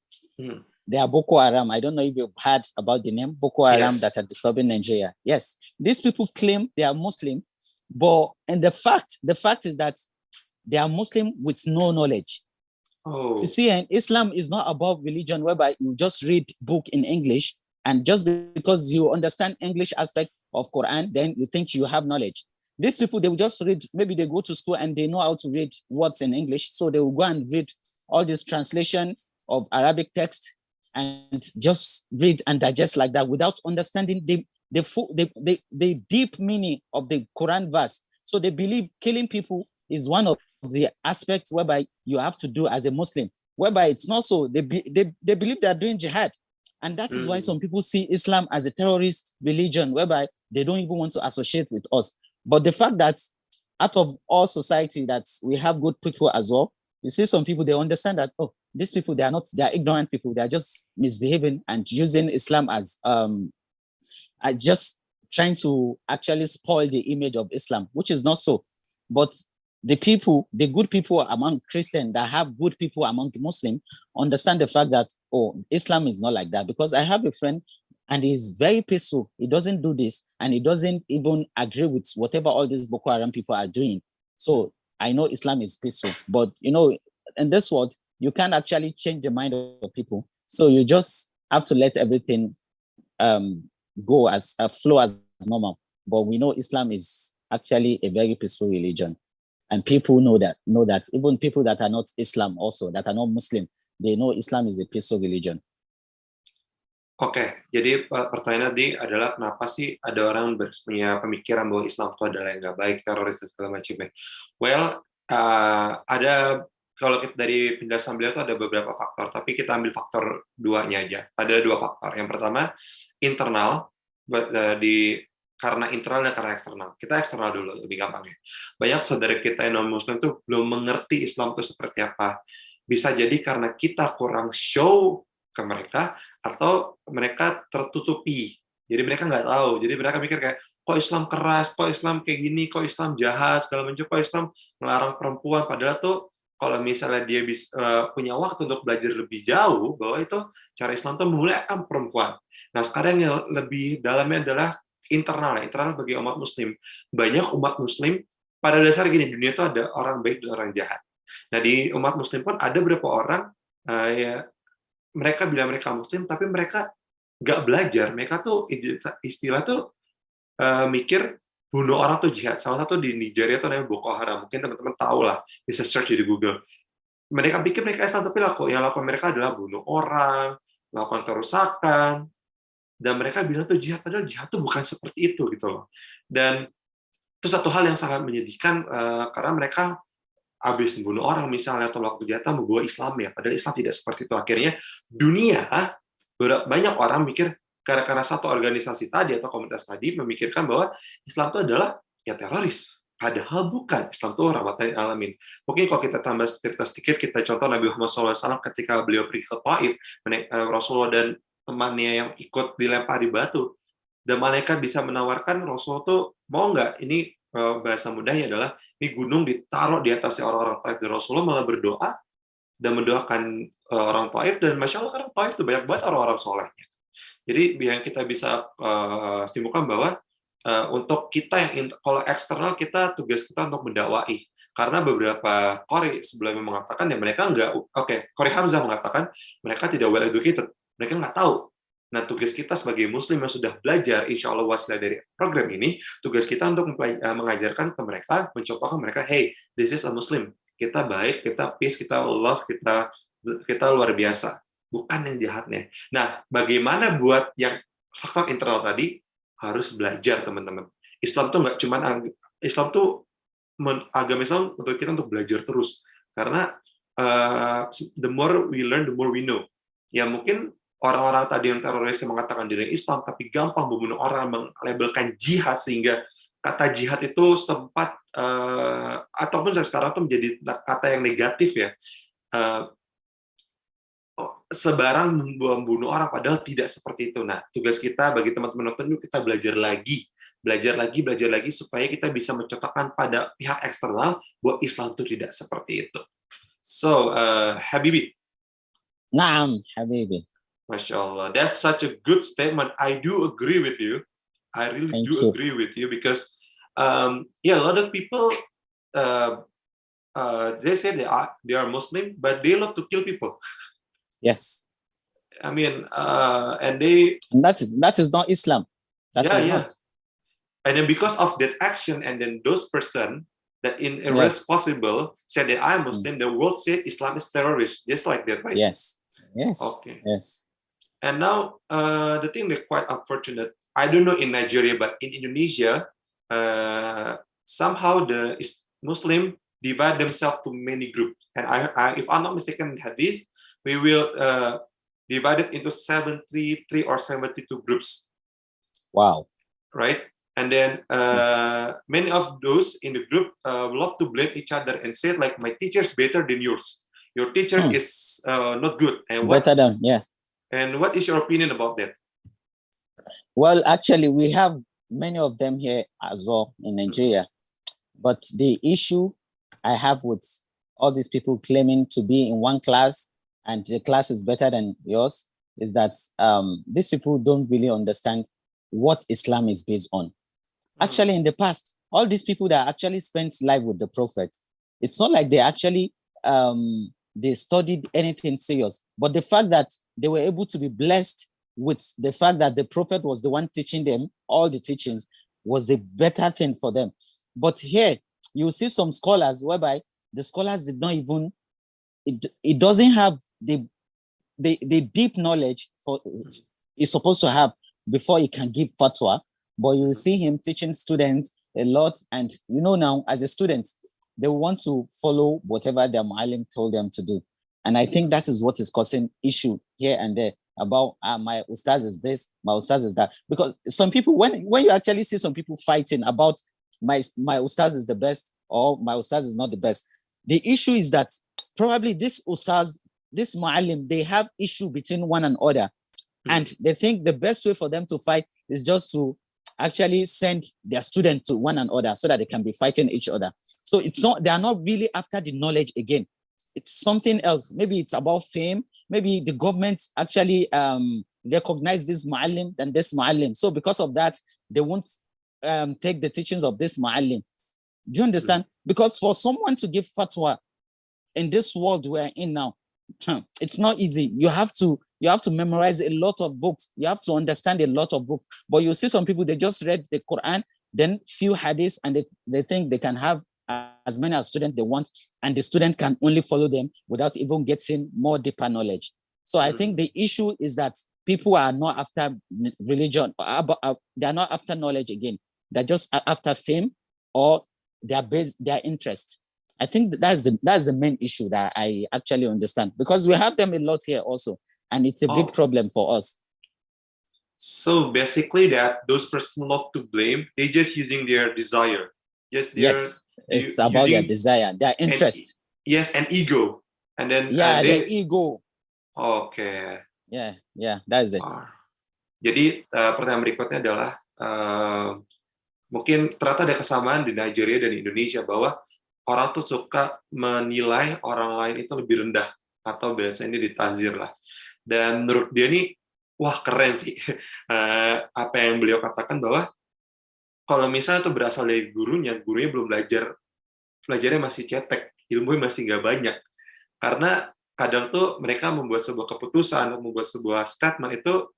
[SPEAKER 4] They are Boko Haram. I don't know if you've heard about the name Boko Haram,
[SPEAKER 3] yes,
[SPEAKER 4] that are disturbing Nigeria. Yes, these people claim they are Muslim, and the fact is that they are Muslim with no knowledge.
[SPEAKER 3] Oh.
[SPEAKER 4] You see, and Islam is not about religion whereby you just read book in English, and just because you understand English aspect of Quran, then you think you have knowledge. These people, they will just read, maybe they go to school and they know how to read words in English, so they will go and read all this translation of Arabic text and just read and digest like that without understanding the deep meaning of the Quran verse. So they believe killing people is one of the aspects whereby you have to do as a Muslim, whereby it's not so. They believe they are doing jihad. And that is why some people see Islam as a terrorist religion, whereby they don't even want to associate with us. But the fact that out of all society that we have good people as well, you see some people, they understand that, oh, these people, they are ignorant people. They are just misbehaving and using Islam as just trying to actually spoil the image of Islam, which is not so. But the good people among Christians that have good people among Muslims understand the fact that, oh, Islam is not like that. Because I have a friend and he's very peaceful. He doesn't do this and he doesn't even agree with whatever all these Boko Haram people are doing. So I know Islam is peaceful, but you know, in this world, you can't actually change the mind of people. So you just have to let everything go as flow as normal. But we know Islam is actually a very peaceful religion. And people know that. Even people that are not Islam also, that are not Muslim, they know Islam is a peaceful religion.
[SPEAKER 3] Oke, jadi pertanyaan tadi adalah kenapa sih ada orang punya pemikiran bahwa Islam itu adalah yang nggak baik, teroris dan segala macamnya. Well, ada
[SPEAKER 5] kalau kita dari penjelasan beliau itu ada beberapa faktor, tapi kita ambil faktor 2-nya aja. Ada 2 faktor. Yang pertama, internal, karena internal dan karena eksternal. Kita eksternal dulu, lebih gampang ya. Banyak saudara kita yang non-muslim itu belum mengerti Islam itu seperti apa. Bisa jadi karena kita kurang show ke mereka, atau mereka tertutupi. Jadi mereka nggak tahu. Jadi mereka mikir kayak, kok Islam keras, kok Islam kayak gini, kok Islam jahat, segala macam, kok Islam melarang perempuan. Padahal tuh kalau misalnya dia punya waktu untuk belajar lebih jauh, bahwa itu cara Islam itu memuliakan perempuan. Nah, sekarang yang lebih dalamnya adalah internal bagi umat Muslim. Banyak umat Muslim, pada dasar gini, dunia itu ada orang baik dan orang jahat. Nah, di umat Muslim pun ada beberapa orang, mereka bilang mereka Muslim, tapi mereka nggak belajar. Mereka tuh istilah tuh mikir, bunuh orang tuh jihad. Salah satu di Nigeria itu namanya Boko Haram. Mungkin teman-teman tahu lah, bisa search di Google. Mereka pikir mereka Islam, tapi yang lakukan mereka adalah bunuh orang, melakukan kerusakan, dan mereka bilang tuh jihad, padahal jihad tuh bukan seperti itu gitu loh. Dan itu satu hal yang sangat menyedihkan, karena mereka habis membunuh orang misalnya atau melakukan kejahatan membawa Islam ya, padahal Islam tidak seperti itu. Akhirnya dunia, banyak orang mikir, karena satu organisasi tadi atau komunitas tadi memikirkan bahwa Islam itu adalah ya teroris. Padahal bukan. Islam itu Rahmatan Lil Alamin. Mungkin kalau kita tambah cerita sedikit, kita contoh Nabi Muhammad SAW ketika beliau pergi ke Taif, Rasulullah dan temannya yang ikut dilempari batu, dan malaikat bisa menawarkan Rasul tuh mau nggak, ini bahasa mudahnya adalah ini gunung ditaruh di atasnya orang-orang Taif, dan Rasulullah malah berdoa dan mendoakan orang Taif, dan Masya Allah, karena Taif itu banyak banget orang-orang solehnya. Jadi yang kita bisa simpulkan bahwa untuk kita yang kalau eksternal, kita tugas kita untuk mendakwai. Karena beberapa Qori sebelumnya mengatakan ya mereka Qori Hamzah mengatakan mereka tidak well educated, mereka nggak tahu. Nah, tugas kita sebagai Muslim yang sudah belajar, insya Allah wasilah dari program ini, tugas kita untuk mengajarkan ke mereka, mencontohkan mereka, hey, this is a Muslim. Kita baik, kita peace, kita love, kita luar biasa. Bukan yang jahatnya. Nah, bagaimana buat yang faktor internal tadi, harus belajar, teman-teman. Islam tuh nggak cuma agama Islam untuk kita untuk belajar terus. Karena the more we learn, the more we know. Ya mungkin orang-orang tadi yang teroris yang mengatakan diri Islam, tapi gampang membunuh orang, melabelkan jihad, sehingga kata jihad itu sempat, ataupun sekarang itu menjadi kata yang negatif ya, sebarang membunuh orang, padahal tidak seperti itu. Nah, tugas kita bagi teman-teman nonton, kita belajar lagi, supaya kita bisa mencontohkan pada pihak eksternal bahwa Islam itu tidak seperti itu. So, Habibi.
[SPEAKER 4] Naam, Habibi.
[SPEAKER 5] Masya Allah, that's such a good statement. I do agree with you. I really agree with you because, a lot of people, they say they are Muslim, but they love to kill people.
[SPEAKER 4] Yes.
[SPEAKER 5] I mean, and
[SPEAKER 4] that is not Islam. That is not.
[SPEAKER 5] And then because of that action, and then those person that in irresponsible said that I am Muslim, the world said Islam is terrorist, just like that, right?
[SPEAKER 4] Yes.
[SPEAKER 5] Okay.
[SPEAKER 4] Yes.
[SPEAKER 5] And now the thing that's quite unfortunate, I don't know in Nigeria, but in Indonesia, somehow the Muslim divide themselves to many groups. And I if I'm not mistaken, in Hadith, we will divide it into 73 or 72 groups.
[SPEAKER 4] Wow.
[SPEAKER 5] Right? And then many of those in the group love to blame each other and say, like, my teacher is better than yours. Your teacher is not good. And
[SPEAKER 4] better than, yes.
[SPEAKER 5] And what is your opinion about that?
[SPEAKER 4] Well, actually, we have many of them here as well in Nigeria. But the issue I have with all these people claiming to be in one class and the class is better than yours is that these people don't really understand what Islam is based on. Actually, in the past, all these people that actually spent life with the Prophet, it's not like they actually they studied anything serious. But the fact that they were able to be blessed with the fact that the Prophet was the one teaching them all the teachings was a better thing for them. But here, you see some scholars whereby the scholars did not even, it doesn't have the deep knowledge for it's supposed to have before he can give fatwa. But you see him teaching students a lot. And you know now, as a student, they want to follow whatever their muallim told them to do. And I think that is what is causing issue here and there about my ustaz is this, my ustaz is that. Because some people, when you actually see some people fighting about my ustaz is the best or my ustaz is not the best, the issue is that probably this ustaz, this muallim, they have issue between one another. And they think the best way for them to fight is just to actually send their student to one another so that they can be fighting each other. So it's not, they are not really after the knowledge again. It's something else. Maybe it's about fame. Maybe the government actually recognize this muallim and this muallim. So because of that, they won't take the teachings of this muallim. Do you understand? Because for someone to give fatwa in this world we're in now, it's not easy. You have to memorize a lot of books. You have to understand a lot of books. But you see some people, they just read the Quran, then few hadiths, and they think they can have as many as students they want, and the student can only follow them without even getting more deeper knowledge. So I think the issue is that people are not after religion, they are not after knowledge again. They're just after fame or their interest. I think that's the main issue that I actually understand, because we have them a lot here also, and it's a big problem for us.
[SPEAKER 5] So basically, that those persons love to blame, they just using their desire.
[SPEAKER 4] Yes, it's about their desire, their interest.
[SPEAKER 5] And ego. And then
[SPEAKER 4] their ego.
[SPEAKER 5] Okay.
[SPEAKER 4] Yeah, that's it.
[SPEAKER 5] Jadi pertanyaan berikutnya adalah mungkin ternyata ada kesamaan di Nigeria dan Indonesia bahwa orang tuh suka menilai orang lain itu lebih rendah atau biasanya ditazir lah. Dan menurut dia nih, wah keren sih apa yang beliau katakan bahwa kalau misalnya itu berasal dari gurunya belum belajarnya masih cetek, ilmunya masih nggak banyak. Karena kadang tuh mereka membuat sebuah keputusan, membuat sebuah statement itu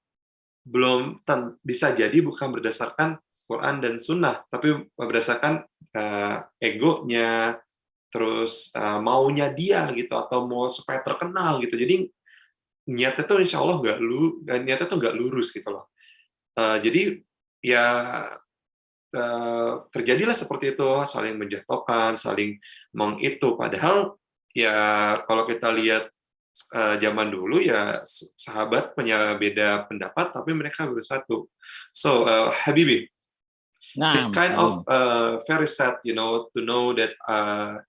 [SPEAKER 5] belum bisa jadi bukan berdasarkan Quran dan Sunnah, tapi berdasarkan egonya, terus maunya dia gitu, atau mau supaya terkenal gitu. Jadi niatnya tuh insya Allah niatnya tuh nggak lurus gitu loh. Jadi ya terjadilah seperti itu, saling menjatuhkan, saling mengitu. Padahal ya kalau kita lihat zaman dulu ya sahabat punya beda pendapat, tapi mereka bersatu. So Habibi, it's kind of very sad, to know that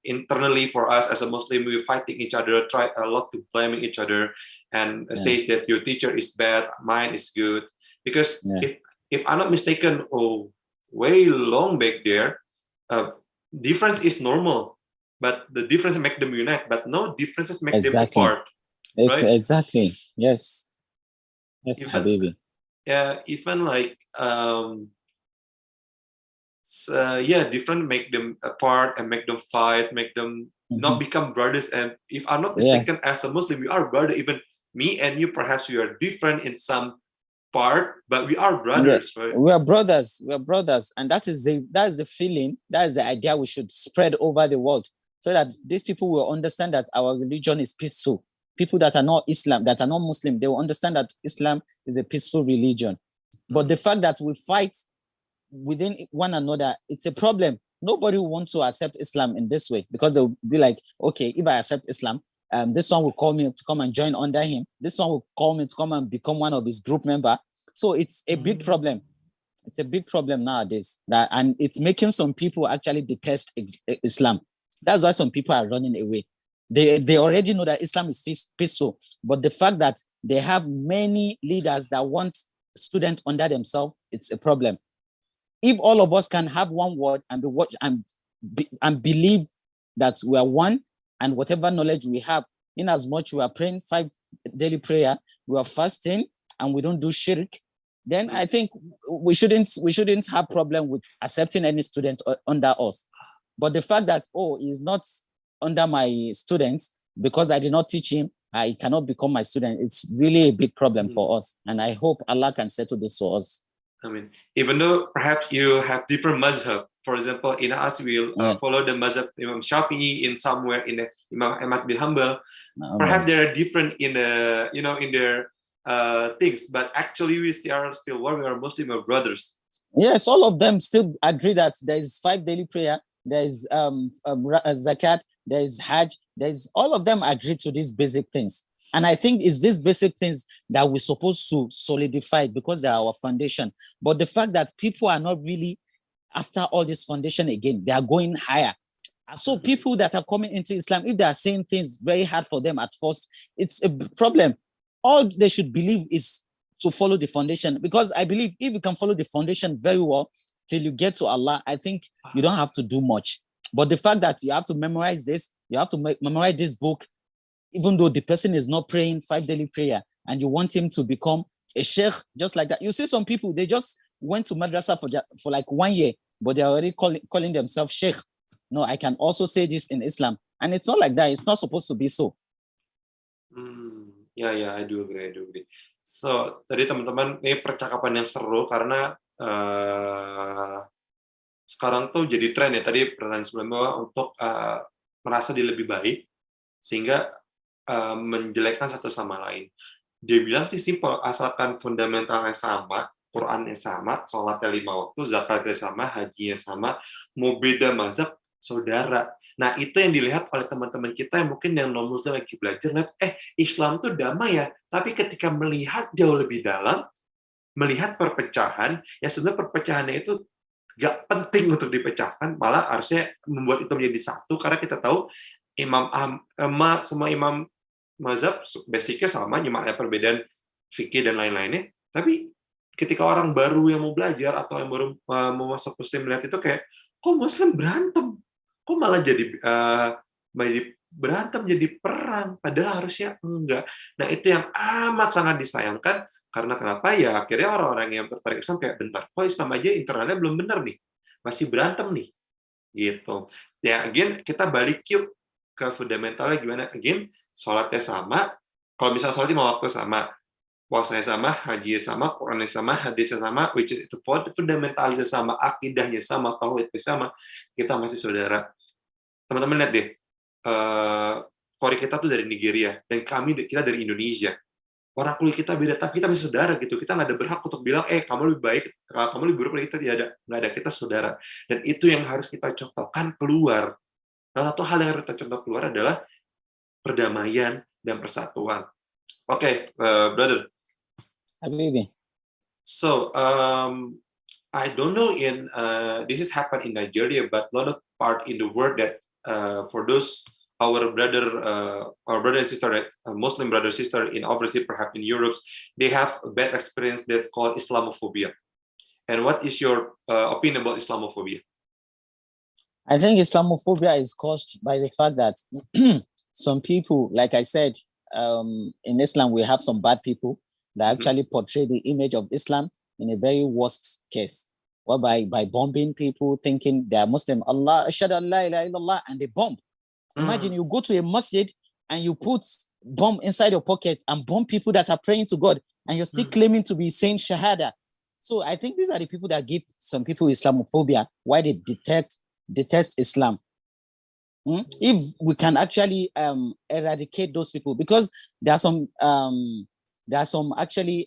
[SPEAKER 5] internally for us as a Muslim, we're fighting each other, try a lot to blaming each other, and say that your teacher is bad, mine is good. Because if I'm not mistaken, way long back there, difference is normal, but the difference make them unite, but no differences make them apart. Right?
[SPEAKER 4] Exactly. Yes, Habibi.
[SPEAKER 5] Yeah, even like different make them apart and make them fight, make them not become brothers. And if I'm not mistaken, as a Muslim, we are brother. Even me and you, perhaps we are different in some part, but we are brothers, right?
[SPEAKER 4] We are brothers, and that is the feeling, that is the idea we should spread over the world, so that these people will understand that our religion is peaceful. People that are not Islam, that are not Muslim, they will understand that Islam is a peaceful religion. But the fact that we fight within one another, it's a problem. Nobody wants to accept Islam in this way, because they'll be like, okay, if I accept Islam, this one will call me to come and join under him. This one will call me to come and become one of his group member. So it's a big problem. It's a big problem nowadays, and it's making some people actually detest Islam. That's why some people are running away. They already know that Islam is peaceful, but the fact that they have many leaders that want students under themselves, it's a problem. If all of us can have one word and believe that we are one, and whatever knowledge we have, in as much we are praying 5 daily prayer, we are fasting, and we don't do shirk, then I think we shouldn't have problem with accepting any student under us. But the fact that he's not under my students because I did not teach him, I cannot become my student, it's really a big problem for us. And I hope Allah can settle this for us.
[SPEAKER 5] I mean, even though perhaps you have different mazhab, for example, in us we'll follow the mazhab Imam Shafi'i, in somewhere in the Imam Ahmad bin Hanbal. Perhaps they are different in the in their things, but actually we are still one. We are Muslim brothers.
[SPEAKER 4] Yes, all of them still agree that there is 5 daily prayer, there's zakat, there's hajj, there's all of them agree to these basic things. And I think it's these basic things that we're supposed to solidify because they are our foundation. But the fact that people are not really after all this foundation again, they are going higher. So people that are coming into Islam, if they are saying things very hard for them at first, it's a problem. All they should believe is to follow the foundation. Because I believe if you can follow the foundation very well till you get to Allah, I think you don't have to do much. But the fact that you have to memorize this, you have to memorize this book, even though the person is not praying 5 daily prayer, and you want him to become a sheikh just like that. You see some people, they just went to madrasa for like 1 year, but they're already calling themselves sheikh. No, I can also say this in Islam. And it's not like that. It's not supposed to be so.
[SPEAKER 5] I do agree. So, tadi teman-teman, ini percakapan yang seru karena sekarang tuh jadi tren ya. Tadi pertanyaan sebelumnya untuk merasa dia lebih baik, sehingga menjelekkan satu sama lain. Dia bilang sih simpel, asalkan fundamentalnya sama, Qur'annya sama, sholatnya 5 waktu, zakatnya sama, hajinya sama, mau beda mazhab, saudara. Nah, itu yang dilihat oleh teman-teman kita yang mungkin yang non-muslim lagi belajar, Islam tuh damai ya, tapi ketika melihat jauh lebih dalam, melihat perpecahan, ya sebenarnya perpecahannya itu gak penting untuk dipecahkan, malah harusnya membuat itu menjadi satu, karena kita tahu semua imam mazhab basicnya sama, cuma ada perbedaan fikih dan lain-lainnya, tapi ketika orang baru yang mau belajar atau yang baru mau masuk muslim melihat itu kayak, kok muslim berantem? Kok malah jadi berantem, jadi perang, padahal harusnya enggak. Nah, itu yang amat sangat disayangkan, karena kenapa ya, akhirnya orang-orang yang tertarik Islam kayak, bentar, kok Islam aja internalnya belum benar nih, masih berantem nih, gitu. Ya, again, kita balik yuk ke fundamentalnya gimana. Again, sholatnya sama, kalau misalnya sholat 5 waktu sama, puasanya sama, hajinya sama, Qur'annya sama, hadisnya sama, which is itu fundamentalnya sama, akidahnya sama, tauhidnya sama, kita masih saudara. Teman-teman lihat deh, Qori kita tuh dari Nigeria, dan kita dari Indonesia. Orang kulit kita beda, tapi kita masih saudara gitu. Kita nggak ada berhak untuk bilang, kamu lebih baik, kamu lebih buruk dari kita, nggak ada, kita saudara. Dan itu yang harus kita contohkan keluar. Salah satu hal yang harus kita contoh keluar adalah perdamaian dan persatuan. Oke, brother.
[SPEAKER 4] Habibi.
[SPEAKER 5] So, I don't know this has happened in Nigeria, but a lot of part in the world that for those our brother and sister, Muslim brother sister in overseas, perhaps in Europe, they have a bad experience that's called Islamophobia. And what is your opinion about Islamophobia?
[SPEAKER 4] I think Islamophobia is caused by the fact that some people, like I said, in Islam, we have some bad people that actually portray the image of Islam in a very worst case, whereby by bombing people thinking they are Muslim, Allah, ashhadu an la ilaha illallah, and they bomb. Imagine you go to a masjid and you put bomb inside your pocket and bomb people that are praying to God, and you're still claiming to be saying Shahada. So I think these are the people that give some people Islamophobia, why they detest Islam. If we can actually eradicate those people, because there are some actually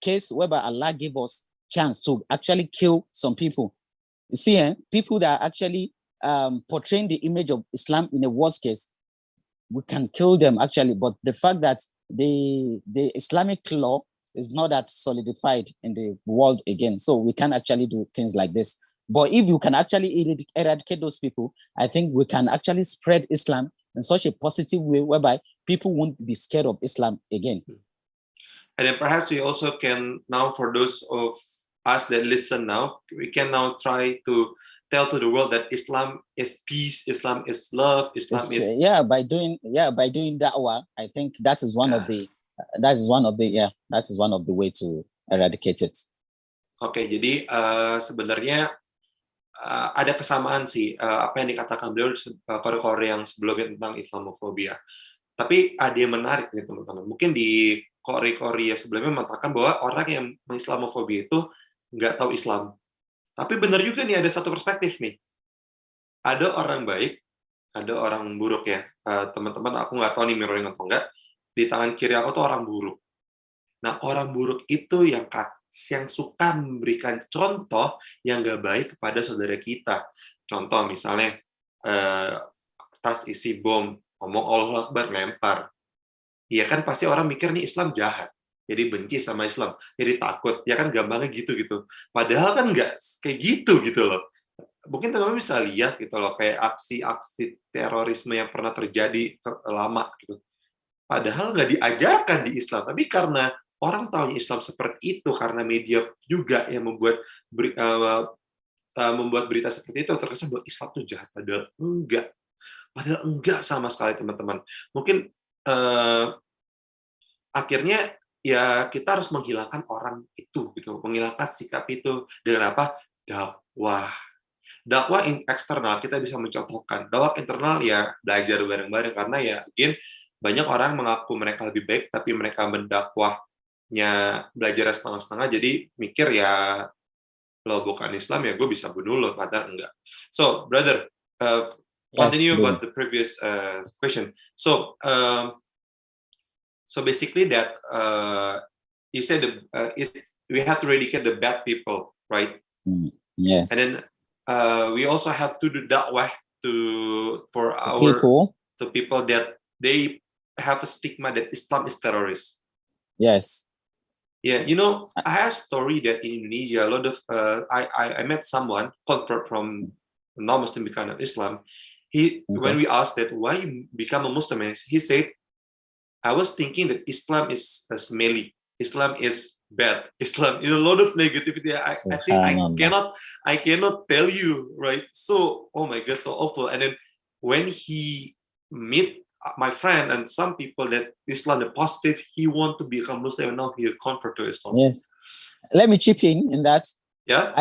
[SPEAKER 4] case whereby Allah gave us chance to actually kill some people. You see, people that are actually portraying the image of Islam in a worst case, we can kill them actually. But the fact that the Islamic law is not that solidified in the world again, so we can actually do things like this. But if you can actually eradicate those people, I think we can actually spread Islam in such a positive way whereby people won't be scared of Islam again.
[SPEAKER 5] And then perhaps we also can now, for those of us that listen now, we can now try to tell to the world that Islam is peace, Islam is love, Islam is
[SPEAKER 4] by doing da'wah. I think that is one of the way to eradicate it.
[SPEAKER 5] Oke, jadi sebenarnya ada kesamaan sih apa yang dikatakan beliau Qori yang sebelumnya tentang Islamofobia. Tapi ada yang menarik nih teman-teman. Mungkin di Qori ya sebelumnya mengatakan bahwa orang yang mengislamofobia itu nggak tahu Islam. Tapi benar juga nih, ada satu perspektif nih. Ada orang baik, ada orang buruk ya. Teman-teman, aku nggak tahu nih mirroring atau enggak. Di tangan kiri aku tuh orang buruk. Nah, orang buruk itu yang suka memberikan contoh yang nggak baik kepada saudara kita. Contoh misalnya tas isi bom, ngomong Allah Akbar, lempar. Ya kan pasti orang mikir nih Islam jahat. Jadi benci sama Islam, jadi takut. Ya kan gampangnya gitu. Padahal kan nggak kayak gitu loh. Mungkin teman-teman bisa lihat gitu loh, kayak aksi-aksi terorisme yang pernah terjadi lama gitu. Padahal nggak diajarkan di Islam. Tapi karena orang tahu Islam seperti itu, karena media juga yang membuat berita seperti itu, terkesan bahwa Islam itu jahat. Padahal enggak sama sekali, teman-teman. Mungkin akhirnya ya kita harus menghilangkan orang itu gitu, menghilangkan sikap itu dengan apa? Dakwah eksternal kita bisa mencontohkan. Dakwah internal ya belajar bareng-bareng, karena ya mungkin banyak orang mengaku mereka lebih baik tapi mereka mendakwahnya belajar setengah-setengah, jadi mikir ya lo bukan Islam ya gue bisa bunuh lo, padahal enggak. So brother, continue about the previous question. So basically that you said we have to eradicate the bad people, right?
[SPEAKER 4] Yes.
[SPEAKER 5] And then we also have to do da'wah to people that they have a stigma that Islam is terrorist.
[SPEAKER 4] Yes.
[SPEAKER 5] Yeah, I have a story that in Indonesia, a lot of I met someone convert from non-Muslim become Islam. When we asked that why you become a Muslim, he said, I was thinking that Islam is smelly, Islam is bad, Islam is a lot of negativity. I think I cannot tell you, right? So oh my God, so awful. And then when he meet my friend and some people that Islam the positive, he want to become Muslim and now he convert to Islam.
[SPEAKER 4] Yes. Let me chip in that.
[SPEAKER 5] Yeah.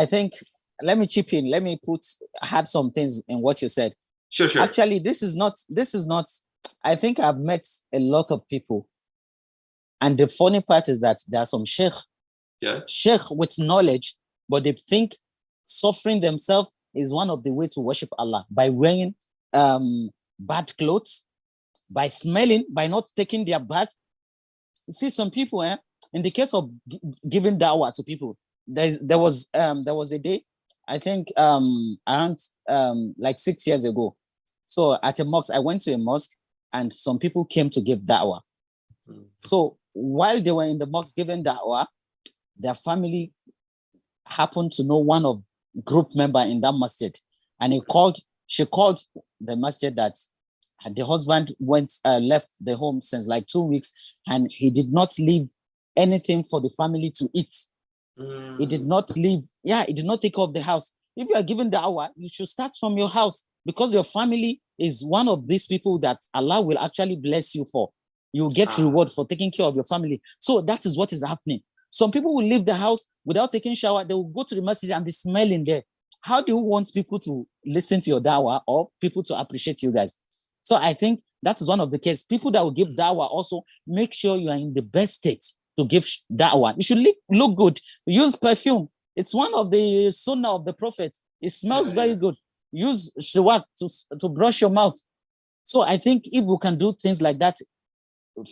[SPEAKER 4] Let me chip in. Let me add some things in what you said.
[SPEAKER 5] Sure.
[SPEAKER 4] Actually, this is not. I think I've met a lot of people, and the funny part is that there are some sheikh with knowledge, but they think suffering themselves is one of the way to worship Allah by wearing bad clothes, by smelling, by not taking their bath. You see, some people, in the case of giving dawah to people, there was a day, I think around like 6 years ago. So at a mosque, I went to a mosque and some people came to give da'wah. So while they were in the mosque giving da'wah, their family happened to know one of group member in that masjid. And she called the masjid that the husband left the home since like 2 weeks and he did not leave anything for the family to eat. He did not leave. Yeah, he did not take off the house. If you are given da'wah, you should start from your house, because your family is one of these people that Allah will actually bless you for. You get reward for taking care of your family. So that is what is happening. Some people will leave the house without taking shower. They will go to the masjid and be smelling there. How do you want people to listen to your da'wah or people to appreciate you guys? So I think that is one of the cases. People that will give da'wah also make sure you are in the best state to give da'wah. You should look good. Use perfume. It's one of the sunnah of the Prophet. It smells very good. Use shiwak to brush your mouth. So I think if we can do things like that,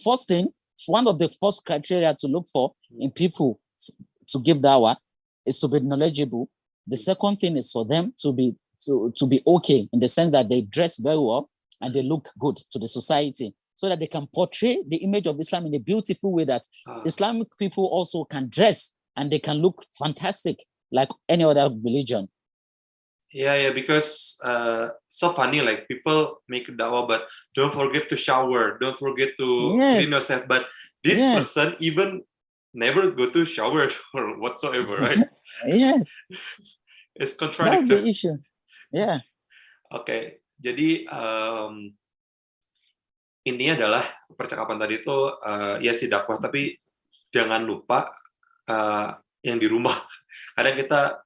[SPEAKER 4] first thing, one of the first criteria to look for in people to give dawah is to be knowledgeable. The second thing is for them to be okay, in the sense that they dress very well and they look good to the society, so that they can portray the image of Islam in a beautiful way that Islamic people also can dress and they can look fantastic like any other religion.
[SPEAKER 5] Yeah, because so funny, like people make dawah, but don't forget to shower, don't forget to clean yourself. But this person even never go to shower or whatsoever, right?
[SPEAKER 4] Yes.
[SPEAKER 5] It's contradictory.
[SPEAKER 4] That's the issue. Yeah.
[SPEAKER 5] Okay, jadi intinya adalah percakapan tadi itu ya si dakwah, tapi jangan lupa yang di rumah. Kadang kita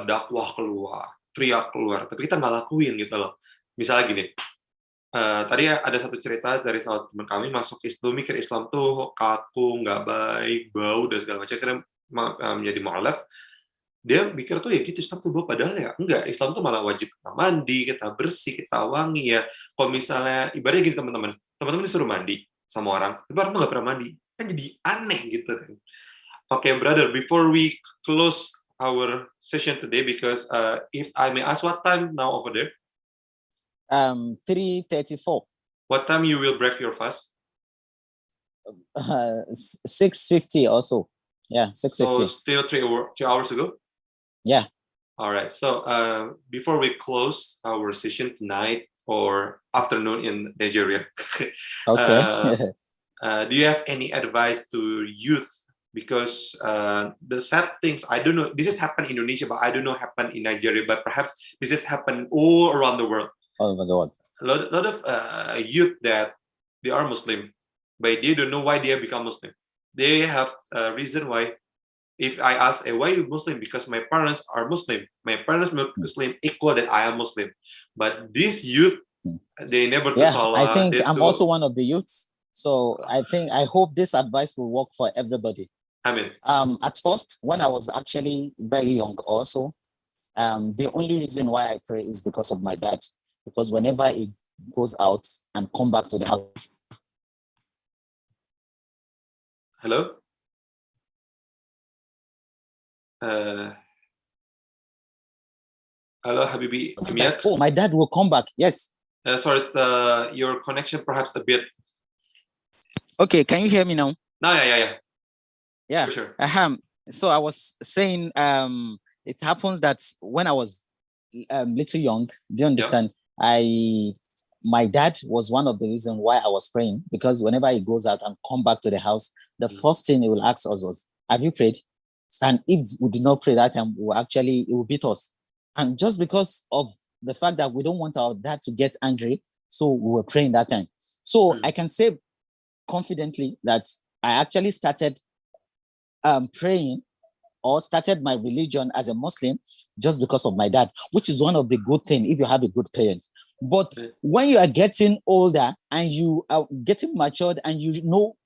[SPEAKER 5] dakwah keluar, teriak keluar, tapi kita nggak lakuin gitu loh. Misalnya gini, tadi ada satu cerita dari salah satu teman kami masuk Islam, mikir Islam tuh kaku, nggak baik, bau dan segala macam, karena menjadi mu'alaf. Dia mikir tuh ya gitu, Islam tuh bau, padahal ya enggak. Islam tuh malah wajib kita mandi, kita bersih, kita wangi ya. Kalau misalnya ibaratnya gini, teman-teman disuruh mandi sama orang, tapi orang tuh nggak pernah mandi, kan jadi aneh gitu kan. Okay, brother, before we close our session today because if I may ask, what time now over there?
[SPEAKER 4] 3:34.
[SPEAKER 5] What time you will break your fast?
[SPEAKER 4] 6:50 also. Yeah, 6:50.
[SPEAKER 5] So still 3 hours ago?
[SPEAKER 4] Yeah.
[SPEAKER 5] All right. So before we close our session tonight or afternoon in Nigeria,
[SPEAKER 4] Okay.
[SPEAKER 5] do you have any advice to youth? Because the sad things, I don't know, this has happened in Indonesia, but I don't know happen in Nigeria, but perhaps this has happened all around the world.
[SPEAKER 4] All over the world.
[SPEAKER 5] A lot of youth that they are Muslim, but they don't know why they have become Muslim. They have a reason why. If I ask, why are you Muslim? Because my parents are Muslim. My parents are Muslim equal that I am Muslim. But these youth, they never do salah.
[SPEAKER 4] I think I'm also one of the youths. So I hope this advice will work for everybody.
[SPEAKER 5] Amen.
[SPEAKER 4] At first, when I was actually very young also, the only reason why I pray is because of my dad. Because whenever he goes out and come back to the house.
[SPEAKER 5] Hello? Hello, Habibi Imyak.
[SPEAKER 4] Oh, my dad will come back. Yes.
[SPEAKER 5] Sorry, your connection perhaps a bit.
[SPEAKER 4] Okay, can you hear me now?
[SPEAKER 5] No, yeah.
[SPEAKER 4] Yeah.
[SPEAKER 5] For sure.
[SPEAKER 4] So I was saying, it happens that when I was little young, do you understand?
[SPEAKER 5] Yeah.
[SPEAKER 4] My dad was one of the reasons why I was praying, because whenever he goes out and come back to the house, the first thing he will ask us was, have you prayed? And if we did not pray that time, it will beat us. And just because of the fact that we don't want our dad to get angry, so we were praying that time. So I can say confidently that I actually started praying or started my religion as a Muslim just because of my dad, which is one of the good things if you have a good parent. But when you are getting older and you are getting matured and you know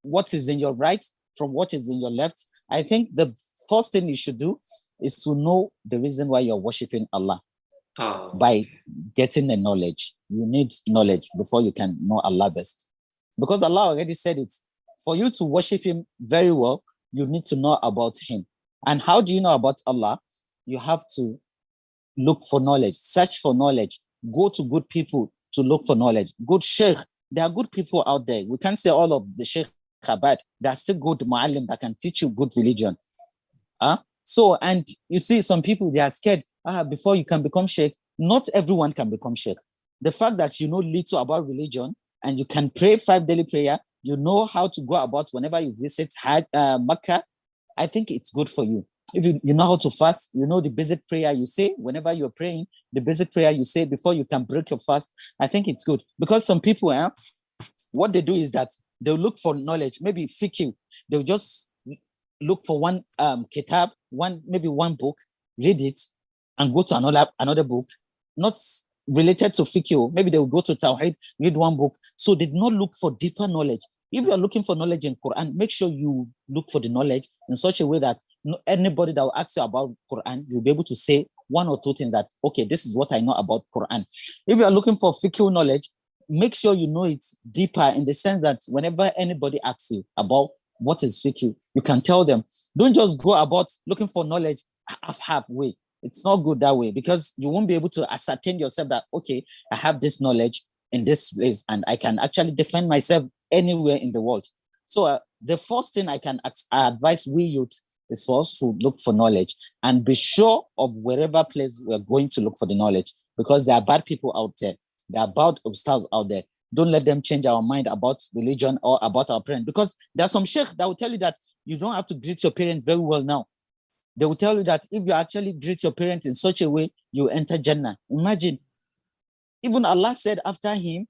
[SPEAKER 4] what is in your right from what is in your left, I think the first thing you should do is to know the reason why you're worshiping Allah. By getting the knowledge. You need knowledge before you can know Allah best. Because Allah already said it. For you to worship him very well, you need to know about him. And how do you know about Allah? You have to look for knowledge, search for knowledge, go to good people to look for knowledge. Good sheikh. There are good people out there. We can't say all of the sheikh are bad. There are still good mu'allim that can teach you good religion. So, and you see, some people, they are scared. Before you can become sheikh, not everyone can become sheikh. The fact that you know little about religion and you can pray 5 daily prayer, you know how to go about whenever you visit Makkah, I think it's good for you. If you know how to fast, you know the basic prayer you say whenever you're praying, the basic prayer you say before you can break your fast, I think it's good. Because some people, what they do is that they'll look for knowledge, maybe fiqh. They'll just look for one kitab, maybe one book, read it, and go to another book, not related to fiqh. Maybe they'll go to Tawhid, read one book. So they do not look for deeper knowledge. If you're looking for knowledge in Quran, make sure you look for the knowledge in such a way that anybody that will ask you about Quran, you'll be able to say 1 or 2 things that, okay, this is what I know about Quran. If you're looking for fiqh knowledge, make sure you know it deeper in the sense that whenever anybody asks you about what is fiqh, you can tell them. Don't just go about looking for knowledge halfway. It's not good that way, because you won't be able to ascertain yourself that, okay, I have this knowledge in this place and I can actually defend myself anywhere in the world. So the first thing I advise we youth is for us to look for knowledge and be sure of wherever place we're going to look for the knowledge, because there are bad people out there. There are bad obstacles out there. Don't let them change our mind about religion or about our parents, because there are some sheikh that will tell you that you don't have to greet your parents very well now. They will tell you that if you actually greet your parents in such a way, you enter Jannah. Imagine. Even Allah said after him,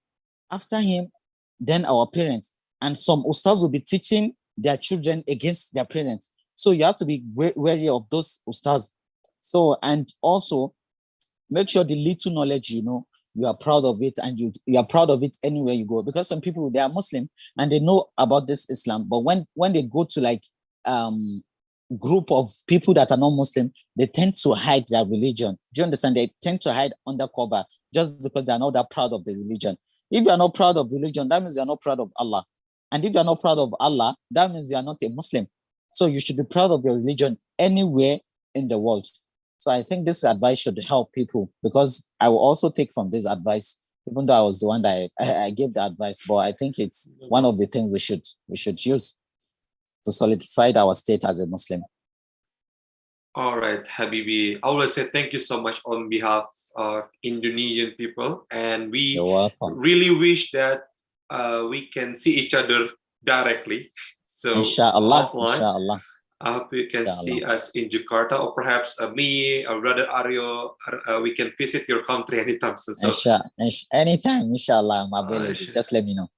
[SPEAKER 4] then our parents. And some ustaz will be teaching their children against their parents. So you have to be wary of those ustaz. So, and also make sure the little knowledge you know, you are proud of it, and you are proud of it anywhere you go. Because some people, they are Muslim and they know about this Islam, but when they go to like group of people that are not Muslim, they tend to hide their religion. Do you understand? They tend to hide under cover just because they are not that proud of the religion. If you are not proud of religion, that means you are not proud of Allah. And if you are not proud of Allah, that means you are not a Muslim. So you should be proud of your religion anywhere in the world. So I think this advice should help people, because I will also take from this advice, even though I was the one that I gave the advice, but I think it's one of the things we should use to solidify our state as a Muslim.
[SPEAKER 5] All right, Habibi. I will say thank you so much on behalf of Indonesian people, and we
[SPEAKER 4] You're welcome.
[SPEAKER 5] really wish that we can see each other directly. So
[SPEAKER 4] Inshallah,
[SPEAKER 5] offline.
[SPEAKER 4] inshallah.
[SPEAKER 5] I hope you can
[SPEAKER 4] Inshallah.
[SPEAKER 5] see us in Jakarta, or perhaps me, or brother Aryo, we can visit your country anytime soon. So,
[SPEAKER 4] Anytime, inshallah, I'm available. Just let me know.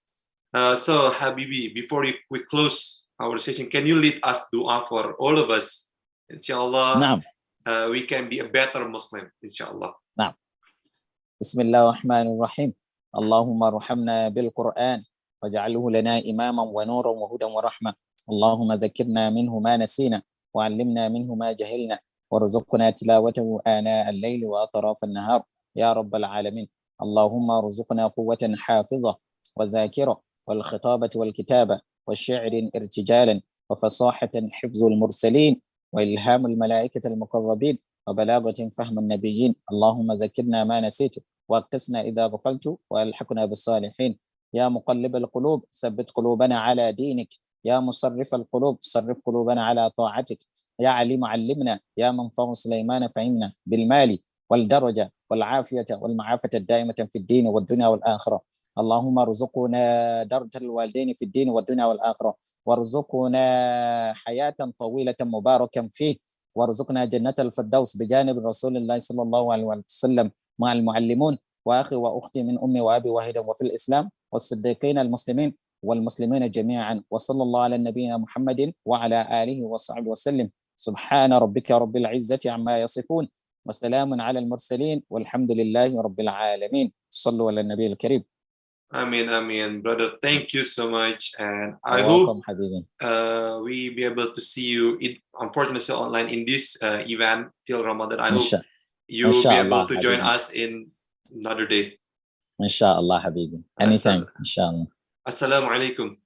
[SPEAKER 5] So Habibi, before we close our session, can you lead us dua for all of us? Inshallah, we can be a better Muslim, inshallah.
[SPEAKER 4] Naam. Bismillahirrahmanirrahim. Allahumma arhamna bil Qur'an waj'alhu lana imaman wa nuran wa hudan wa rahmah. اللهم ذكرنا منه ما نسينا وعلمنا منه ما جهلنا وارزقنا تلاوته آناء الليل وأطراف النهار يا رب العالمين. اللهم ارزقنا قوة حافظة وذاكرة والخطابة والكتابة والشعر ارتجالا وفصاحة حفظ المرسلين وإلهام الملائكة المقربين وبلاغة فهم النبيين. اللهم ذكرنا ما نسيت واقتصنا إذا غفلت والحقنا بالصالحين. يا مقلب القلوب ثبت قلوبنا على دينك. يا مصرف القلوب صرف قلوبنا على طاعتك. يا عليم علمنا. يا منفع سليمان فهمنا بالمال والدرجة والعافية والمعافة الدائمة في الدين والدنيا والآخرة. اللهم ارزقنا درجة الوالدين في الدين والدنيا والآخرة، وارزقنا حياة طويلة مباركا فيه، وارزقنا جنة الفردوس بجانب رسول الله صلى الله عليه وسلم مع المعلمون وأخي وأختي من أمي وأبي واحدا وفي الإسلام والصديقين المسلمين والمسلمين جميعا. وصلى الله على نبينا محمد وعلى آله وصحبه وسلم. سبحان ربك رب العزة عما يصفون وسلام على المرسلين والحمد لله رب العالمين. صلوا على النبي الكريم.
[SPEAKER 5] Amin, amin. Brother, thank you so much. And I
[SPEAKER 4] welcome,
[SPEAKER 5] hope we be able to see you, unfortunately online, in this event till Ramadan. I hope you will be able to join us in another day.
[SPEAKER 4] Inshallah, Habibi. Anytime, inshallah.
[SPEAKER 5] Assalamualaikum.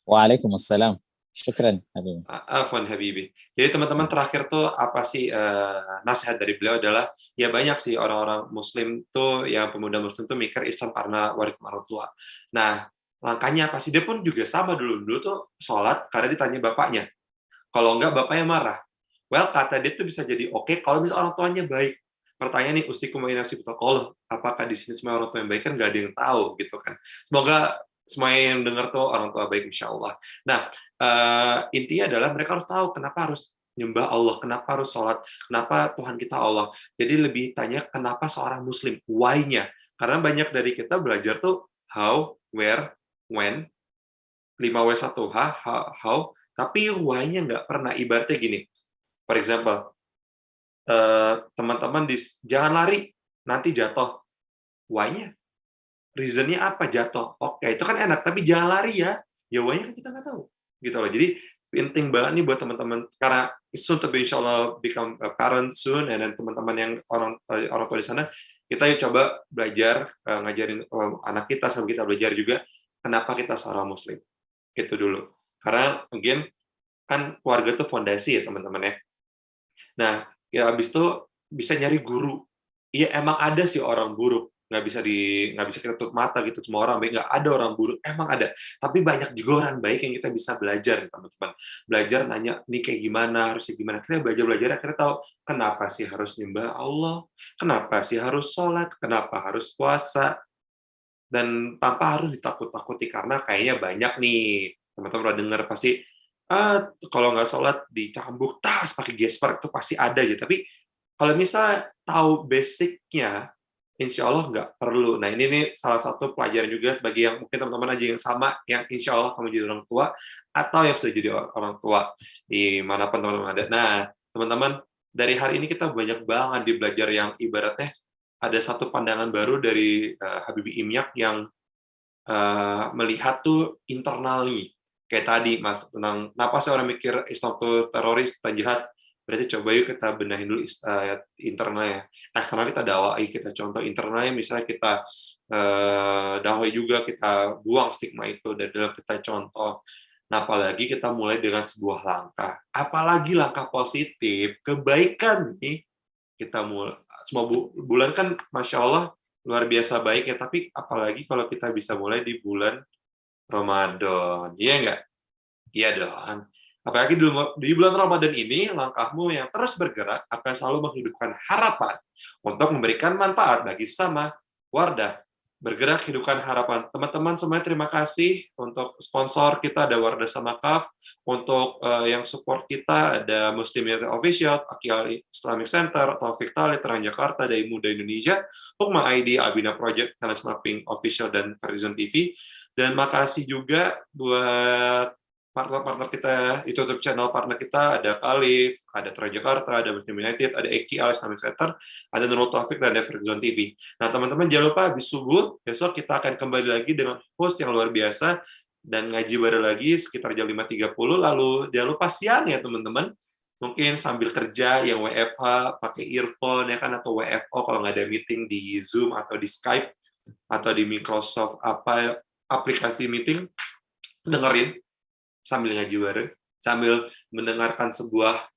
[SPEAKER 4] Waalaikumsalam. Syukran, Habibi.
[SPEAKER 5] Athfan, Habibi. Jadi teman-teman, terakhir tuh apa sih nasihat dari beliau adalah, ya banyak sih orang-orang Muslim tuh, yang pemuda Muslim tuh mikir Islam karena warisan orang tua. Nah, langkahnya apa sih? Dia pun juga sama dulu tuh sholat karena ditanya bapaknya. Kalau enggak, bapaknya marah. Well, kata dia tuh bisa jadi oke kalau misalnya orang tuanya baik. Pertanyaan nih, ustikum wa inasib taqallah, apakah di sini semua orang tua yang baik? Kan nggak ada yang tahu gitu kan. Semoga semua yang dengar tuh orang tua baik, insya Allah. Nah, intinya adalah mereka harus tahu kenapa harus nyembah Allah, kenapa harus sholat, kenapa Tuhan kita Allah. Jadi lebih tanya kenapa seorang Muslim, why-nya. Karena banyak dari kita belajar tuh how, where, when, 5W1H, how, tapi why-nya nggak pernah. Ibaratnya gini, for example, teman-teman jangan lari, nanti jatuh. Why-nya? Reason-nya apa jatuh? Oke, itu kan enak, tapi jangan lari ya. Ya why-nya kan kita nggak tahu. Gitu loh. Jadi penting banget nih buat teman-teman, karena soon to be inshallah become a parent soon, dan teman-teman yang orang tua di sana, kita yuk coba belajar ngajarin anak kita, sama kita belajar juga kenapa kita seorang Muslim. Itu dulu. Karena mungkin kan keluarga itu fondasi ya teman-teman ya. Nah, ya habis itu bisa nyari guru. Iya emang ada sih orang buruk. Nggak bisa kita tutup mata gitu, semua orang baik, nggak ada orang buruk, emang ada, tapi banyak juga orang baik yang kita bisa belajar, teman-teman. Belajar nanya nih kayak gimana, harusnya gimana, kita belajar akhirnya tahu kenapa sih harus nyembah Allah, kenapa sih harus sholat, kenapa harus puasa, dan tanpa harus ditakut-takuti. Karena kayaknya banyak nih teman-teman udah dengar pasti kalau nggak sholat dicambuk tas pakai gesper, itu pasti ada aja. Tapi kalau misalnya tahu basicnya, insya Allah nggak perlu. Nah, ini nih salah satu pelajaran juga bagi yang mungkin teman-teman aja yang sama, yang insya Allah kamu jadi orang tua, atau yang sudah jadi orang tua, dimanapun teman-teman ada. Nah, teman-teman, dari hari ini kita banyak banget di belajar yang ibaratnya ada satu pandangan baru dari Habibi Imyak yang melihat tuh internalnya. Kayak tadi, Mas, tentang kenapa sih orang mikir Islam tuh teroris, jahat. Berarti coba yuk kita benahin dulu internalnya. Eksternal kita dakwai, kita contoh. Internalnya misalnya kita dakwai juga, kita buang stigma itu, dan dalam kita contoh. Nah, apalagi kita mulai dengan sebuah langkah, apalagi langkah positif, kebaikan nih, kita mulai, semua bulan kan Masya Allah luar biasa baik ya, tapi apalagi kalau kita bisa mulai di bulan Ramadan, iya nggak? Iya dong. Apalagi di bulan Ramadan ini, langkahmu yang terus bergerak akan selalu menghidupkan harapan untuk memberikan manfaat bagi sesama Wardah. Bergerak hidupkan harapan. Teman-teman semuanya terima kasih untuk sponsor kita, ada Wardah sama Kahf. Untuk yang support kita, ada Muslim Youth Official, AQL Islamic Center, Taufik Terang Jakarta, dari Muda Indonesia, Hukma ID, Abina Project, Talent Mapping Official, dan Vertizonetv. Dan makasih juga buat partner-partner kita, YouTube channel partner kita, ada Kalif, ada Terang Jakarta, ada Muslim United, ada AQL Islamic Center, ada Nurul Taufik, dan ada Vertizonetv. Nah, teman-teman jangan lupa habis subuh, besok kita akan kembali lagi dengan host yang luar biasa, dan ngaji baru lagi sekitar jam 5.30, lalu jangan lupa siang ya teman-teman, mungkin sambil kerja, yang WFH, pakai earphone, ya kan, atau WFO kalau nggak ada meeting di Zoom, atau di Skype, atau di Microsoft, aplikasi meeting, dengerin, sambil ngaji bareng, sambil mendengarkan sebuah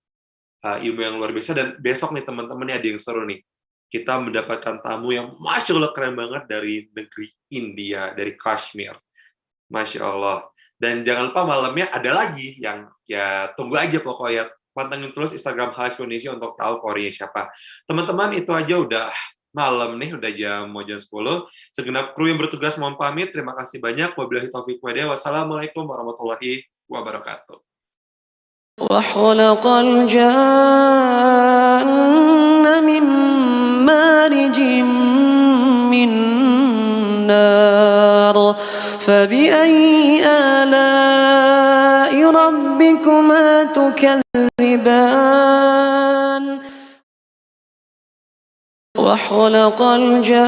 [SPEAKER 5] ilmu yang luar biasa. Dan besok nih teman-teman ada yang seru nih. Kita mendapatkan tamu yang Masya Allah keren banget dari negeri India, dari Kashmir. Masya Allah. Dan jangan lupa malamnya ada lagi yang ya tunggu aja pokoknya. Pantengin terus Instagram Halal Indonesia untuk tahu Qori siapa. Teman-teman itu aja udah malam nih, udah mau jam 10. Segenap kru yang bertugas mohon pamit. Terima kasih banyak. Wabillahi taufiq wal hidayah. Wassalamualaikum warahmatullahi wabarakatuh.
[SPEAKER 2] وخلق الجن من مارج من نار فبأي آلاء ربكما تكذبان وخلق الجن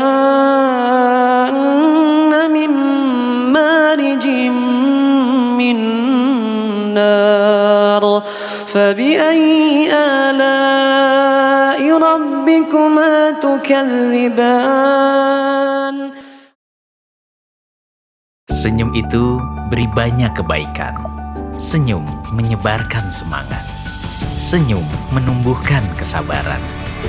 [SPEAKER 2] من مارج من نار فبأي آلاء ربكما تكذبان.
[SPEAKER 1] Senyum itu beri banyak kebaikan. Senyum menyebarkan semangat. Senyum menumbuhkan kesabaran.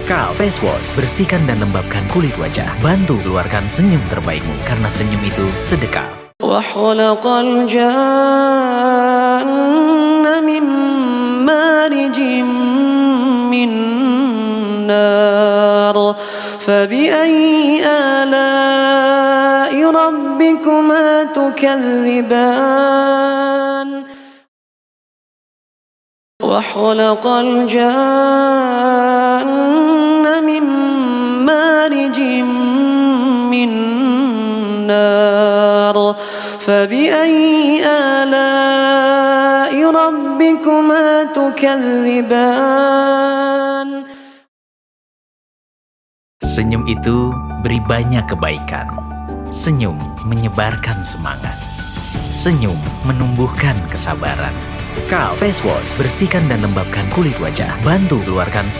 [SPEAKER 1] Kalif Face Wash, bersihkan dan lembabkan kulit wajah. Bantu keluarkan senyum terbaikmu, karena senyum itu sedekah.
[SPEAKER 2] وخلق الجن من مارج من نار فبأي آلاء ربكما تكذبان وخلق الجن من مارج من نار فبأي آلاء ربكما تكذبان.
[SPEAKER 1] Senyum itu beri banyak kebaikan. Senyum menyebarkan semangat. Senyum menumbuhkan kesabaran. Kalif Face Wash, bersihkan dan lembabkan kulit wajah. Bantu keluarkan